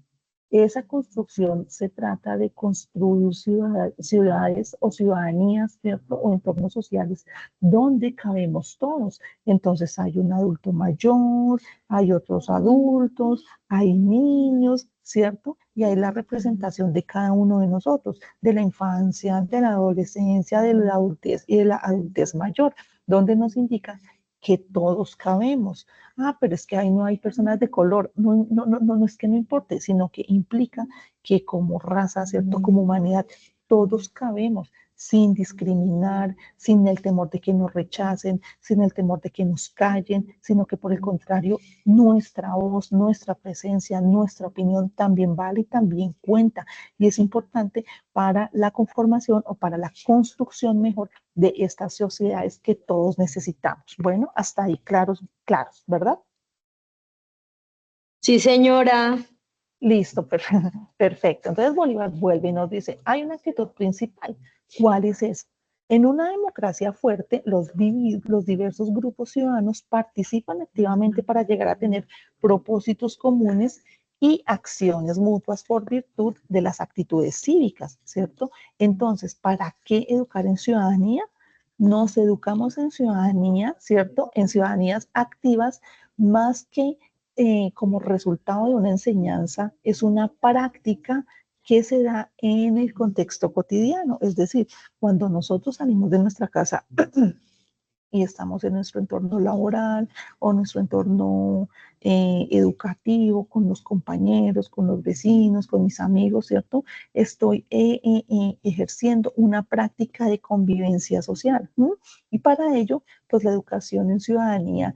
A: esa construcción se trata de construir ciudades o ciudadanías, ¿cierto? O entornos sociales donde cabemos todos. Entonces hay un adulto mayor, hay otros adultos, hay niños, ¿cierto? Y hay la representación de cada uno de nosotros, de la infancia, de la adolescencia, de la adultez y de la adultez mayor, donde nos indica que todos cabemos. Ah, pero es que ahí no hay personas de color. No, no, no, no, no es que no importe, sino que implica que como raza, ¿cierto? Como humanidad, todos cabemos sin discriminar, sin el temor de que nos rechacen, sin el temor de que nos callen, sino que por el contrario, nuestra voz, nuestra presencia, nuestra opinión también vale y también cuenta. Y es importante para la conformación o para la construcción mejor de estas sociedades que todos necesitamos. Bueno, hasta ahí claros, claros, ¿verdad?
L: Sí, señora.
A: Listo, perfecto. Entonces Bolívar vuelve y nos dice, hay una actitud principal. ¿Cuál es esa? En una democracia fuerte, los diversos grupos ciudadanos participan activamente para llegar a tener propósitos comunes y acciones mutuas por virtud de las actitudes cívicas, ¿cierto? Entonces, ¿para qué educar en ciudadanía? Nos educamos en ciudadanía, ¿cierto? En ciudadanías activas, más que como resultado de una enseñanza, es una práctica que se da en el contexto cotidiano. Es decir, cuando nosotros salimos de nuestra casa y estamos en nuestro entorno laboral o nuestro entorno educativo, con los compañeros, con los vecinos, con mis amigos, ¿cierto? Estoy ejerciendo una práctica de convivencia social. Y para ello, pues la educación en ciudadanía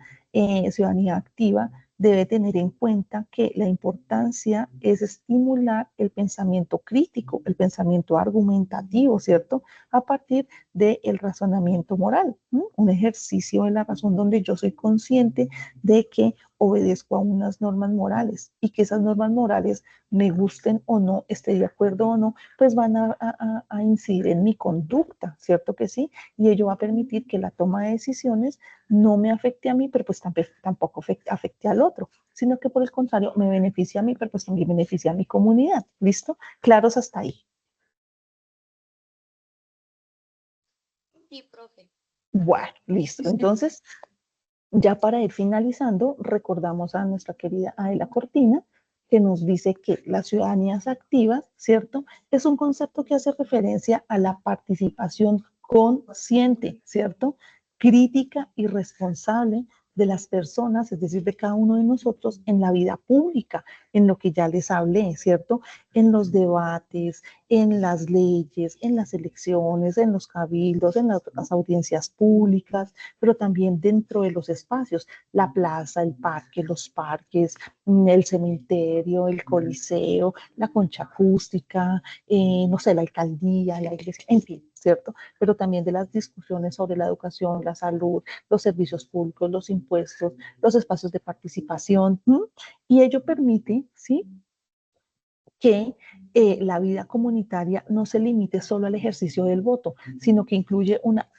A: activa, debe tener en cuenta que la importancia es estimular el pensamiento crítico, el pensamiento argumentativo, ¿cierto? A partir del razonamiento moral, un ejercicio de la razón donde yo soy consciente de que obedezco a unas normas morales y que esas normas morales, me gusten o no, esté de acuerdo o no, pues van a incidir en mi conducta, ¿cierto que sí? Y ello va a permitir que la toma de decisiones no me afecte a mí, pero pues tampoco afecte al otro, sino que por el contrario me beneficia a mí, pero pues también beneficia a mi comunidad. ¿Listo? ¿Claros hasta ahí?
L: Sí, profe.
A: Bueno, listo. Entonces, ya para ir finalizando, recordamos a nuestra querida Adela Cortina, que nos dice que las ciudadanías activas, ¿cierto? Es un concepto que hace referencia a la participación consciente, ¿cierto? Crítica y responsable de las personas, es decir, de cada uno de nosotros en la vida pública, en lo que ya les hablé, ¿cierto? En los debates, en las leyes, en las elecciones, en los cabildos, en las audiencias públicas, pero también dentro de los espacios, la plaza, el parque, los parques, el cementerio, el coliseo, la concha acústica, no sé, la alcaldía, la iglesia, en fin, ¿cierto? Pero también de las discusiones sobre la educación, la salud, los servicios públicos, los impuestos, los espacios de participación, y ello permite, ¿sí?, que la vida comunitaria no se limite solo al ejercicio del voto, sino que incluye una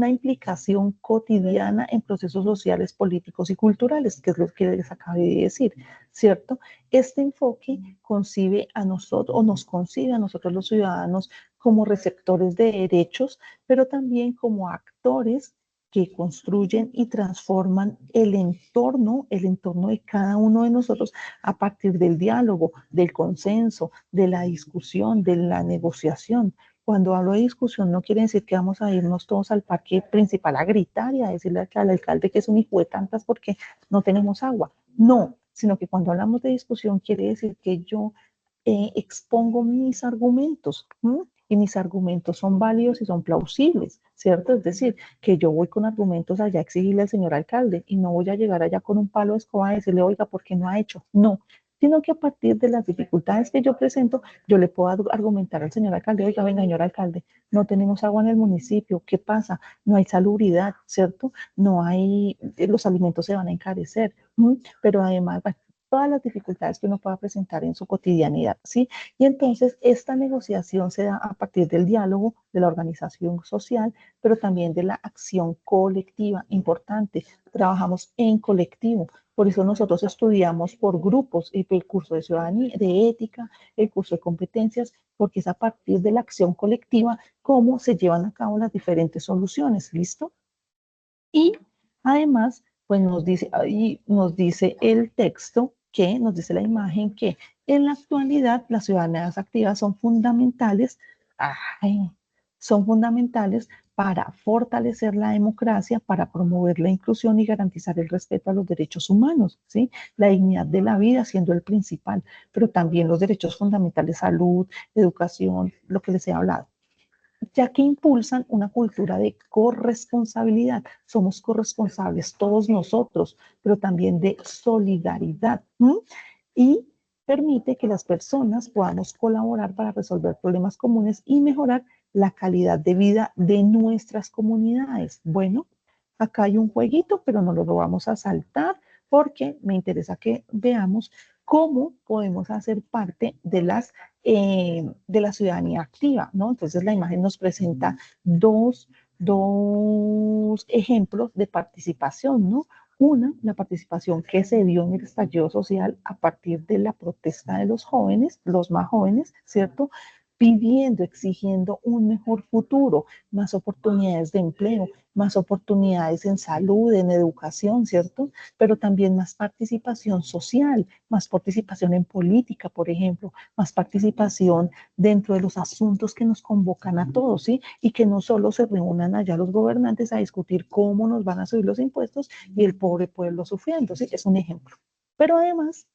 A: implicación cotidiana en procesos sociales, políticos y culturales, que es lo que les acabé de decir, ¿cierto? Este enfoque concibe a nosotros, o nos concibe a nosotros los ciudadanos como receptores de derechos, pero también como actores que construyen y transforman el entorno de cada uno de nosotros a partir del diálogo, del consenso, de la discusión, de la negociación. Cuando hablo de discusión no quiere decir que vamos a irnos todos al parque principal a gritar y a decirle al alcalde que es un hijo de tantas porque no tenemos agua. No, sino que cuando hablamos de discusión quiere decir que yo expongo mis argumentos, y mis argumentos son válidos y son plausibles, ¿cierto? Es decir, que yo voy con argumentos allá a exigirle al señor alcalde y no voy a llegar allá con un palo de escoba a decirle, oiga, ¿por qué no ha hecho? No, sino que a partir de las dificultades que yo presento, yo le puedo argumentar al señor alcalde, oiga, venga, señor alcalde, no tenemos agua en el municipio, ¿qué pasa? No hay salubridad, ¿cierto? No hay, los alimentos se van a encarecer, pero además, bueno, todas las dificultades que uno pueda presentar en su cotidianidad, ¿sí? Y entonces esta negociación se da a partir del diálogo, de la organización social, pero también de la acción colectiva. Importante, trabajamos en colectivo. Por eso nosotros estudiamos por grupos, el curso de ciudadanía, de ética, el curso de competencias, porque es a partir de la acción colectiva cómo se llevan a cabo las diferentes soluciones. ¿Listo? Y además, pues ahí nos dice el texto que nos dice la imagen que en la actualidad las ciudadanías activas son fundamentales, son fundamentales para fortalecer la democracia, para promover la inclusión y garantizar el respeto a los derechos humanos, ¿sí? La dignidad de la vida siendo el principal, pero también los derechos fundamentales, salud, educación, lo que les he hablado, ya que impulsan una cultura de corresponsabilidad. Somos corresponsables todos nosotros, pero también de solidaridad. Y permite que las personas podamos colaborar para resolver problemas comunes y mejorar la calidad de vida de nuestras comunidades. Bueno, acá hay un jueguito, pero no lo vamos a saltar porque me interesa que veamos cómo podemos hacer parte de la ciudadanía activa, ¿no? Entonces la imagen nos presenta dos ejemplos de participación, ¿no? Una, la participación que se dio en el estallido social a partir de la protesta de los jóvenes, los más jóvenes, ¿cierto? Pidiendo, exigiendo un mejor futuro, más oportunidades de empleo, más oportunidades en salud, en educación, ¿cierto? Pero también más participación social, más participación en política, por ejemplo, más participación dentro de los asuntos que nos convocan a todos, ¿sí? Y que no solo se reúnan allá los gobernantes a discutir cómo nos van a subir los impuestos y el pobre pueblo sufriendo, ¿sí? Es un ejemplo. Pero además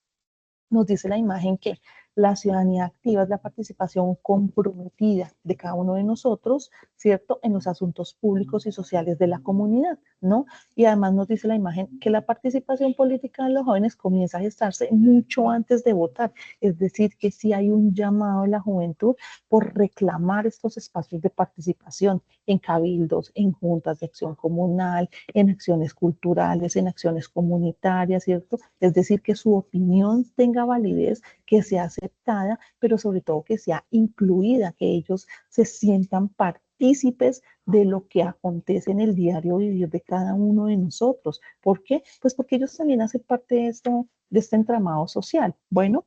A: nos dice la imagen que la ciudadanía activa es la participación comprometida de cada uno de nosotros, ¿cierto?, en los asuntos públicos y sociales de la comunidad, ¿no? Y además nos dice la imagen que la participación política de los jóvenes comienza a gestarse mucho antes de votar, es decir, que sí hay un llamado de la juventud por reclamar estos espacios de participación en cabildos, en juntas de acción comunal, en acciones culturales, en acciones comunitarias, ¿cierto? Es decir, que su opinión tenga validez, que sea aceptada, pero sobre todo que sea incluida, que ellos se sientan partícipes de lo que acontece en el diario vivir de cada uno de nosotros. ¿Por qué? Pues porque ellos también hacen parte de este entramado social. Bueno,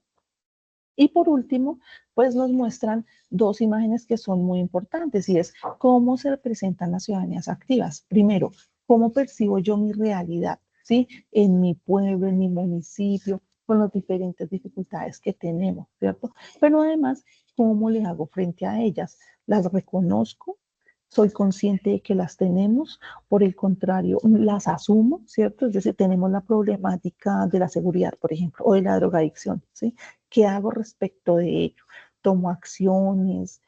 A: y por último, pues nos muestran dos imágenes que son muy importantes y es cómo se representan las ciudadanías activas. Primero, cómo percibo yo mi realidad, ¿sí? En mi pueblo, en mi municipio, con las diferentes dificultades que tenemos, ¿cierto? Pero además, ¿cómo le hago frente a ellas? ¿Las reconozco? ¿Soy consciente de que las tenemos? Por el contrario, las asumo, ¿cierto? Es decir, tenemos la problemática de la seguridad, por ejemplo, o de la drogadicción, ¿sí? ¿Qué hago respecto de ello? Tomo acciones,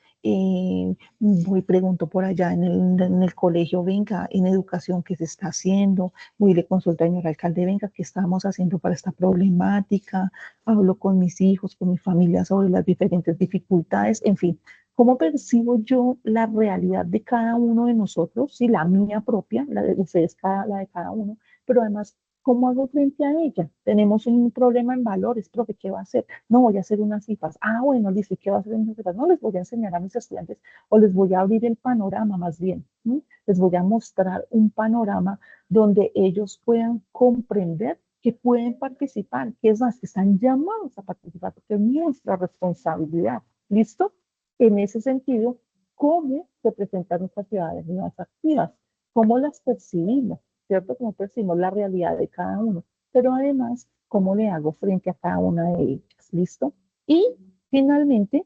A: voy, pregunto por allá en el colegio, venga, en educación, ¿qué se está haciendo? Voy y le consulto al señor alcalde, venga, ¿qué estamos haciendo para esta problemática? Hablo con mis hijos, con mi familia sobre las diferentes dificultades, en fin. ¿Cómo percibo yo la realidad de cada uno de nosotros? Sí, la mía propia, la de ustedes, la de cada uno, pero además, ¿cómo hago frente a ella? Tenemos un problema en valores, profe, ¿qué va a hacer? No, voy a hacer unas cifras. Ah, bueno, listo, ¿y qué va a hacer en esas cifras? No, les voy a enseñar a mis estudiantes o les voy a abrir el panorama más bien. ¿Sí? Les voy a mostrar un panorama donde ellos puedan comprender que pueden participar, que es más, que están llamados a participar, porque es nuestra responsabilidad. ¿Listo? En ese sentido, ¿cómo se presentan nuestras ciudades más activas? ¿Cómo las percibimos? ¿Cierto? ¿Cómo percibimos la realidad de cada uno? Pero además, ¿cómo le hago frente a cada una de ellas? ¿Listo? Y finalmente,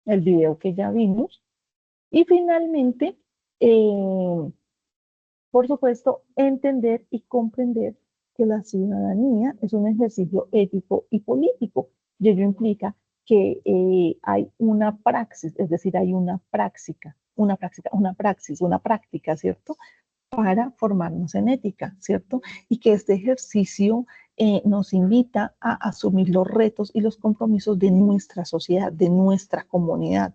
A: el video que ya vimos. Y finalmente, por supuesto, entender y comprender que la ciudadanía es un ejercicio ético y político. Y ello implica que hay una praxis, es decir, hay una práctica, una praxis, una práctica, ¿cierto? Para formarnos en ética, ¿cierto? Y que este ejercicio nos invita a asumir los retos y los compromisos de nuestra sociedad, de nuestra comunidad.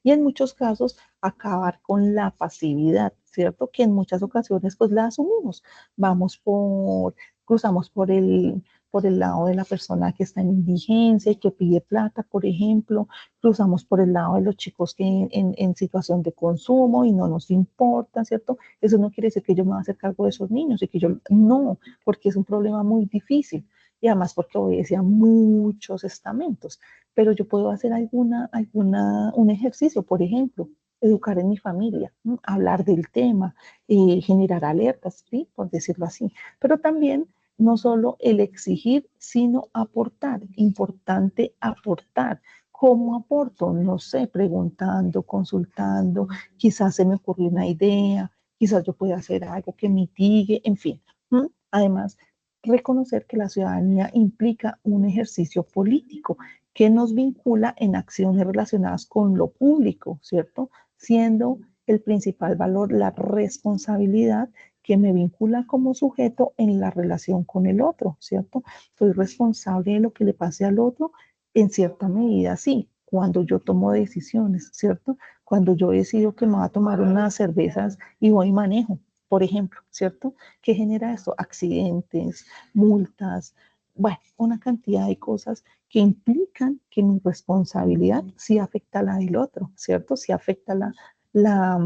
A: Y en muchos casos, acabar con la pasividad, ¿cierto? Que en muchas ocasiones pues la asumimos. Cruzamos por por el lado de la persona que está en indigencia y que pide plata, por ejemplo, cruzamos por el lado de los chicos que en situación de consumo y no nos importa, ¿cierto? Eso no quiere decir que yo me voy a hacer cargo de esos niños y que yo no, porque es un problema muy difícil y además porque obedece a muchos estamentos, pero yo puedo hacer un ejercicio, por ejemplo, educar en mi familia, ¿no? Hablar del tema, generar alertas, ¿sí? Por decirlo así, pero también no solo el exigir, sino aportar, importante aportar. ¿Cómo aporto? No sé, preguntando, consultando, quizás se me ocurrió una idea, quizás yo pueda hacer algo que mitigue, en fin. ¿Mm? Además, reconocer que la ciudadanía implica un ejercicio político que nos vincula en acciones relacionadas con lo público, ¿cierto? Siendo el principal valor la responsabilidad que me vincula como sujeto en la relación con el otro, ¿cierto? Soy responsable de lo que le pase al otro en cierta medida, sí, cuando yo tomo decisiones, ¿cierto? Cuando yo decido que me voy a tomar unas cervezas y voy y manejo, por ejemplo, ¿cierto? ¿Qué genera esto? Accidentes, multas, bueno, una cantidad de cosas que implican que mi responsabilidad sí afecta a la del otro, ¿cierto? Sí afecta la,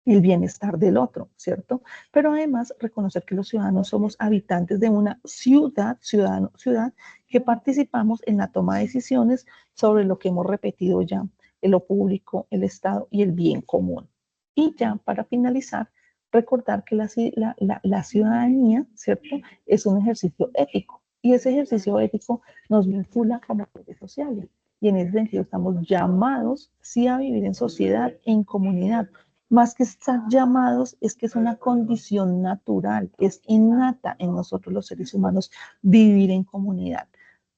A: el bienestar del otro, ¿cierto? Pero además reconocer que los ciudadanos somos habitantes de una ciudad, ciudad, que participamos en la toma de decisiones sobre lo que hemos repetido ya, en lo público, el Estado y el bien común. Y ya para finalizar, recordar que la ciudadanía, ¿cierto? Es un ejercicio ético y ese ejercicio ético nos vincula como seres sociales. Y en ese sentido estamos llamados, sí, a vivir en sociedad, en comunidad. Más que estar llamados, es que es una condición natural, es innata en nosotros los seres humanos vivir en comunidad,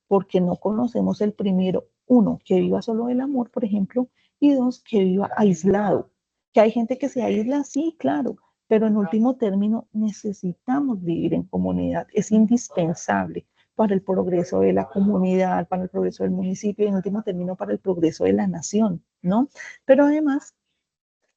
A: porque no conocemos el primero, uno, que viva solo el amor, por ejemplo, y dos, que viva aislado. Que hay gente que se aísla, sí, claro, pero en último término necesitamos vivir en comunidad, es indispensable para el progreso de la comunidad, para el progreso del municipio y en último término para el progreso de la nación, ¿no? Pero además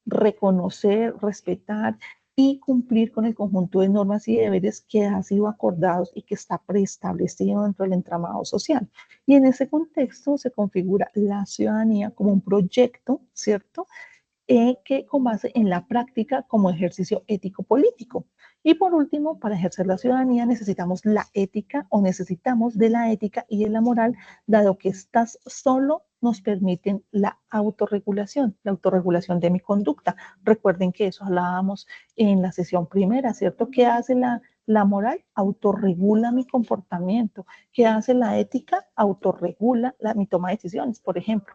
A: reconocer, respetar y cumplir con el conjunto de normas y deberes que han sido acordados y que está preestablecido dentro del entramado social. Y en ese contexto se configura la ciudadanía como un proyecto, ¿cierto? Que con base en la práctica como ejercicio ético-político. Y por último, para ejercer la ciudadanía necesitamos la ética o necesitamos de la ética y de la moral, dado que estas solo nos permiten la autorregulación de mi conducta. Recuerden que eso hablábamos en la sesión primera, ¿cierto? ¿Qué hace la moral? Autorregula mi comportamiento. ¿Qué hace la ética? Autorregula mi toma de decisiones, por ejemplo.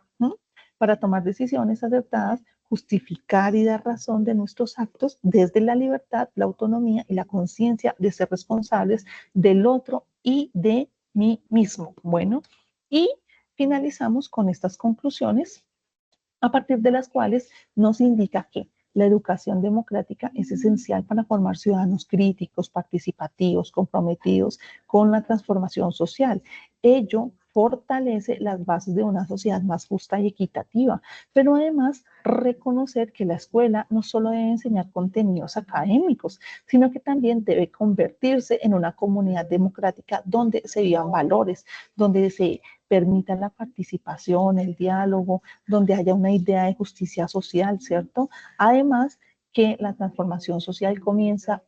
A: Para tomar decisiones acertadas, justificar y dar razón de nuestros actos desde la libertad, la autonomía y la conciencia de ser responsables del otro y de mí mismo. Bueno, y finalizamos con estas conclusiones, a partir de las cuales nos indica que la educación democrática es esencial para formar ciudadanos críticos, participativos, comprometidos con la transformación social. Ello fortalece las bases de una sociedad más justa y equitativa, pero además reconocer que la escuela no solo debe enseñar contenidos académicos, sino que también debe convertirse en una comunidad democrática donde se vivan valores, donde se permita la participación, el diálogo, donde haya una idea de justicia social, ¿cierto? Además, que la transformación social comienza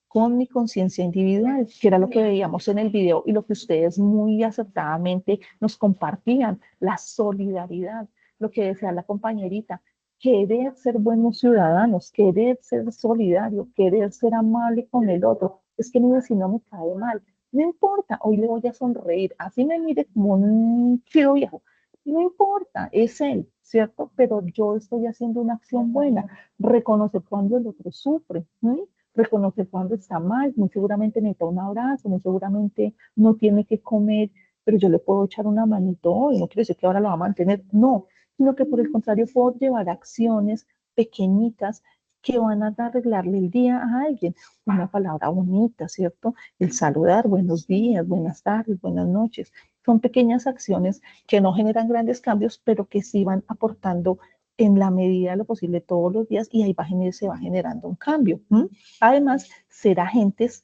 A: con mi conciencia individual, que era lo que veíamos en el video y lo que ustedes muy acertadamente nos compartían, la solidaridad, lo que decía la compañerita, querer ser buenos ciudadanos, querer ser solidario, querer ser amable con el otro. Es que mi vecino me cae mal, no importa, hoy le voy a sonreír, así me mire como un chido viejo, no importa, es él, ¿cierto? Pero yo estoy haciendo una acción buena, reconocer cuando el otro sufre, ¿sí? Reconocer cuando está mal, muy seguramente necesita un abrazo, muy seguramente no tiene que comer, pero yo le puedo echar una manito hoy, no quiere decir que ahora lo va a mantener, no, sino que por el contrario puedo llevar acciones pequeñitas que van a arreglarle el día a alguien, una palabra bonita, ¿cierto? El saludar, buenos días, buenas tardes, buenas noches. Son pequeñas acciones que no generan grandes cambios, pero que sí van aportando en la medida de lo posible todos los días y ahí se va generando un cambio. Además, ser agentes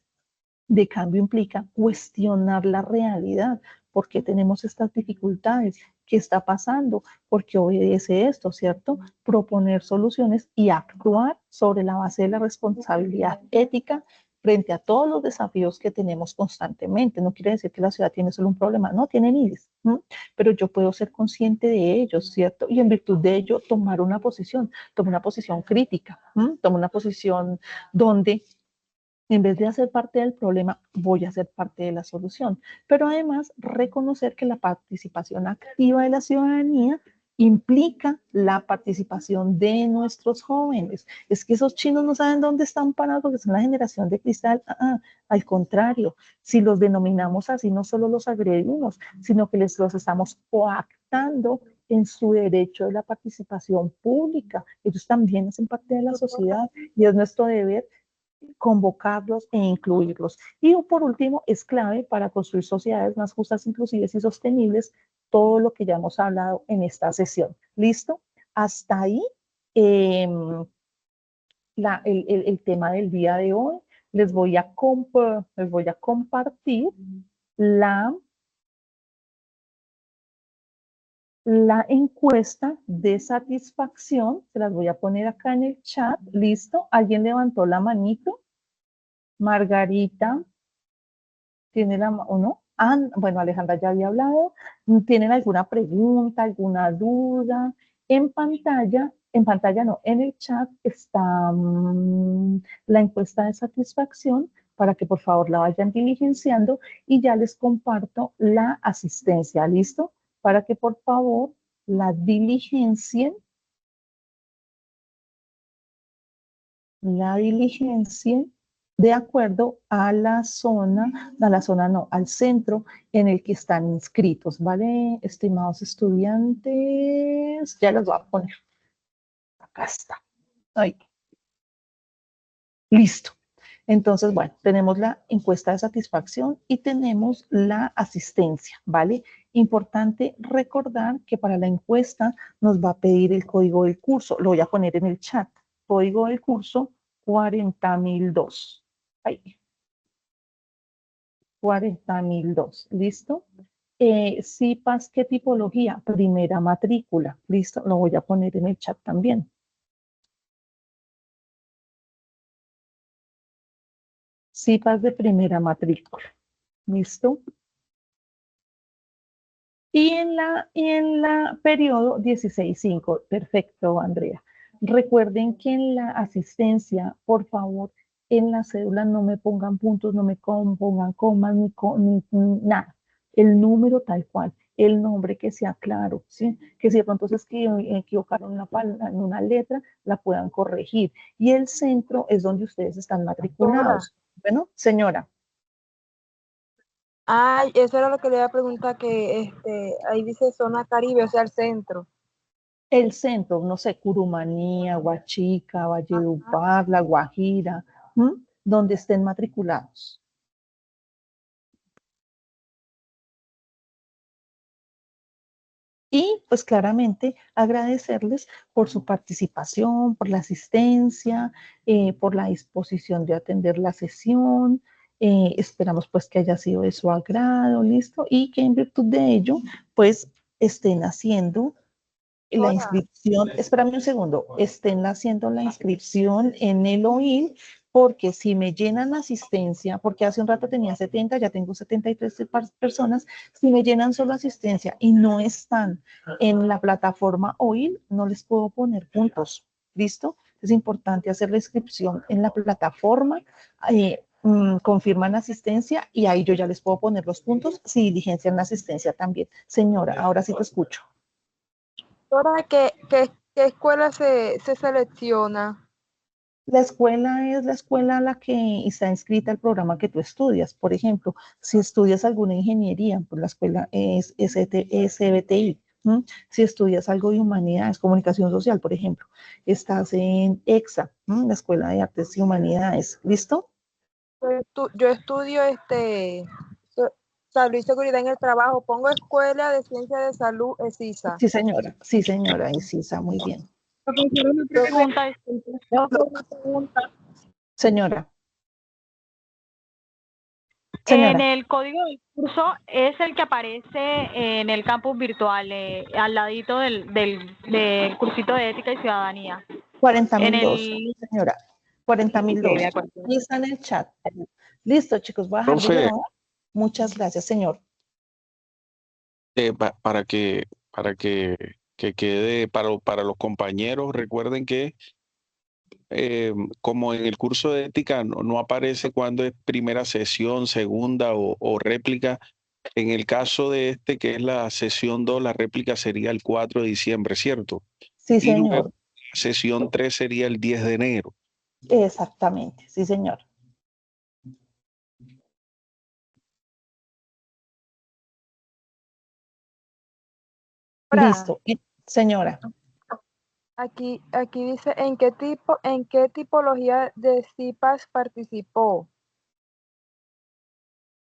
A: De cambio implica cuestionar la realidad. ¿Por qué tenemos estas dificultades? ¿Qué está pasando? ¿Por qué obedece esto? ¿Cierto? Proponer soluciones y actuar sobre la base de la responsabilidad ética frente a todos los desafíos que tenemos constantemente. No quiere decir que la ciudad tiene solo un problema, no, tiene miles, ¿no? Pero yo puedo ser consciente de ellos, ¿cierto? Y en virtud de ello tomar una posición crítica, ¿no? Tomo una posición donde en vez de hacer parte del problema, voy a ser parte de la solución. Pero además, reconocer que la participación activa de la ciudadanía implica la participación de nuestros jóvenes. Es que esos chinos no saben dónde están parados porque son la generación de cristal. Al contrario, si los denominamos así, no solo los agredimos, sino que los estamos coactando en su derecho de la participación pública. Ellos también hacen parte de la sociedad y es nuestro deber convocarlos e incluirlos. Y por último, es clave para construir sociedades más justas, inclusivas y sostenibles, todo lo que ya hemos hablado en esta sesión. ¿Listo? Hasta ahí el tema del día de hoy. Les voy a compartir la encuesta de satisfacción. Se las voy a poner acá en el chat. ¿Listo? ¿Alguien levantó la manito? Margarita, ¿tiene la mano o no? Bueno, Alejandra ya había hablado. ¿Tienen alguna pregunta, alguna duda? En pantalla no, en el chat está la encuesta de satisfacción para que por favor la vayan diligenciando y ya les comparto la asistencia, ¿listo? Para que por favor la diligencien. De acuerdo a la zona, al centro en el que están inscritos, ¿vale? Estimados estudiantes, ya los voy a poner. Acá está. Ahí. Listo. Entonces, bueno, tenemos la encuesta de satisfacción y tenemos la asistencia, ¿vale? Importante recordar que para la encuesta nos va a pedir el código del curso. Lo voy a poner en el chat. Código del curso 40.002. Ahí. 40.002. ¿Listo? CIPAS, ¿qué tipología? Primera matrícula. ¿Listo? Lo voy a poner en el chat también. CIPAS de primera matrícula. ¿Listo? Y en la periodo 16.5. Perfecto, Andrea. Recuerden que en la asistencia, por favor, en la cédula no me pongan puntos, no me pongan comas, ni nada. El número tal cual, el nombre que sea claro, ¿sí? Que si de pronto se equivocaron en una letra, la puedan corregir. Y el centro es donde ustedes están matriculados. Bueno, señora.
C: Ay, eso era lo que le iba a preguntar, que ahí dice zona Caribe, o sea, el centro.
A: El centro, no sé, Curumanía, Huachica, Valledupar, La Guajira, donde estén matriculados. Y pues claramente agradecerles por su participación, por la asistencia, por la disposición de atender la sesión. Esperamos pues que haya sido de su agrado, listo, y que en virtud de ello pues estén haciendo la inscripción, espérame un segundo, estén haciendo la inscripción en el OIL, porque si me llenan asistencia, porque hace un rato tenía 70, ya tengo 73 personas, si me llenan solo asistencia y no están en la plataforma OIL, no les puedo poner puntos, ¿listo? Es importante hacer la inscripción en la plataforma, confirman asistencia y ahí yo ya les puedo poner los puntos si diligencian la asistencia también. Señora, ahora sí te escucho.
C: Ahora, ¿qué escuela se selecciona?
A: La escuela es la escuela a la que está inscrita el programa que tú estudias. Por ejemplo, si estudias alguna ingeniería, pues la escuela es SBTI. Si estudias algo de humanidades, comunicación social, por ejemplo, estás en EXA, la Escuela de Artes y Humanidades. ¿Listo?
C: Yo estudio salud y seguridad en el trabajo. Pongo Escuela de Ciencia de Salud, ESISA.
A: Sí, señora. Sí, señora, ESISA. Muy bien.
K: Una pregunta.
A: Señora. Señora.
M: En el código del curso es el que aparece en el campus virtual, al ladito del cursito de ética y ciudadanía.
A: 40.002, señora. 40.002.
M: Ok, de acuerdo.
A: Ahí está en el chat. Listo, chicos, voy a dejar de
N: Profe.
A: grabar. Muchas gracias, señor.
N: Para que quede para los compañeros, recuerden que como en el curso de ética no aparece cuando es primera sesión, segunda o réplica. En el caso de este, que es la sesión 2, la réplica sería el 4 de diciembre, ¿cierto?
A: Sí,
N: Y
A: señor.
N: luego la sesión 3 sería el 10 de enero.
A: Exactamente, sí, señor. Listo. Señora.
C: Aquí dice en qué tipología de CIPAS participó.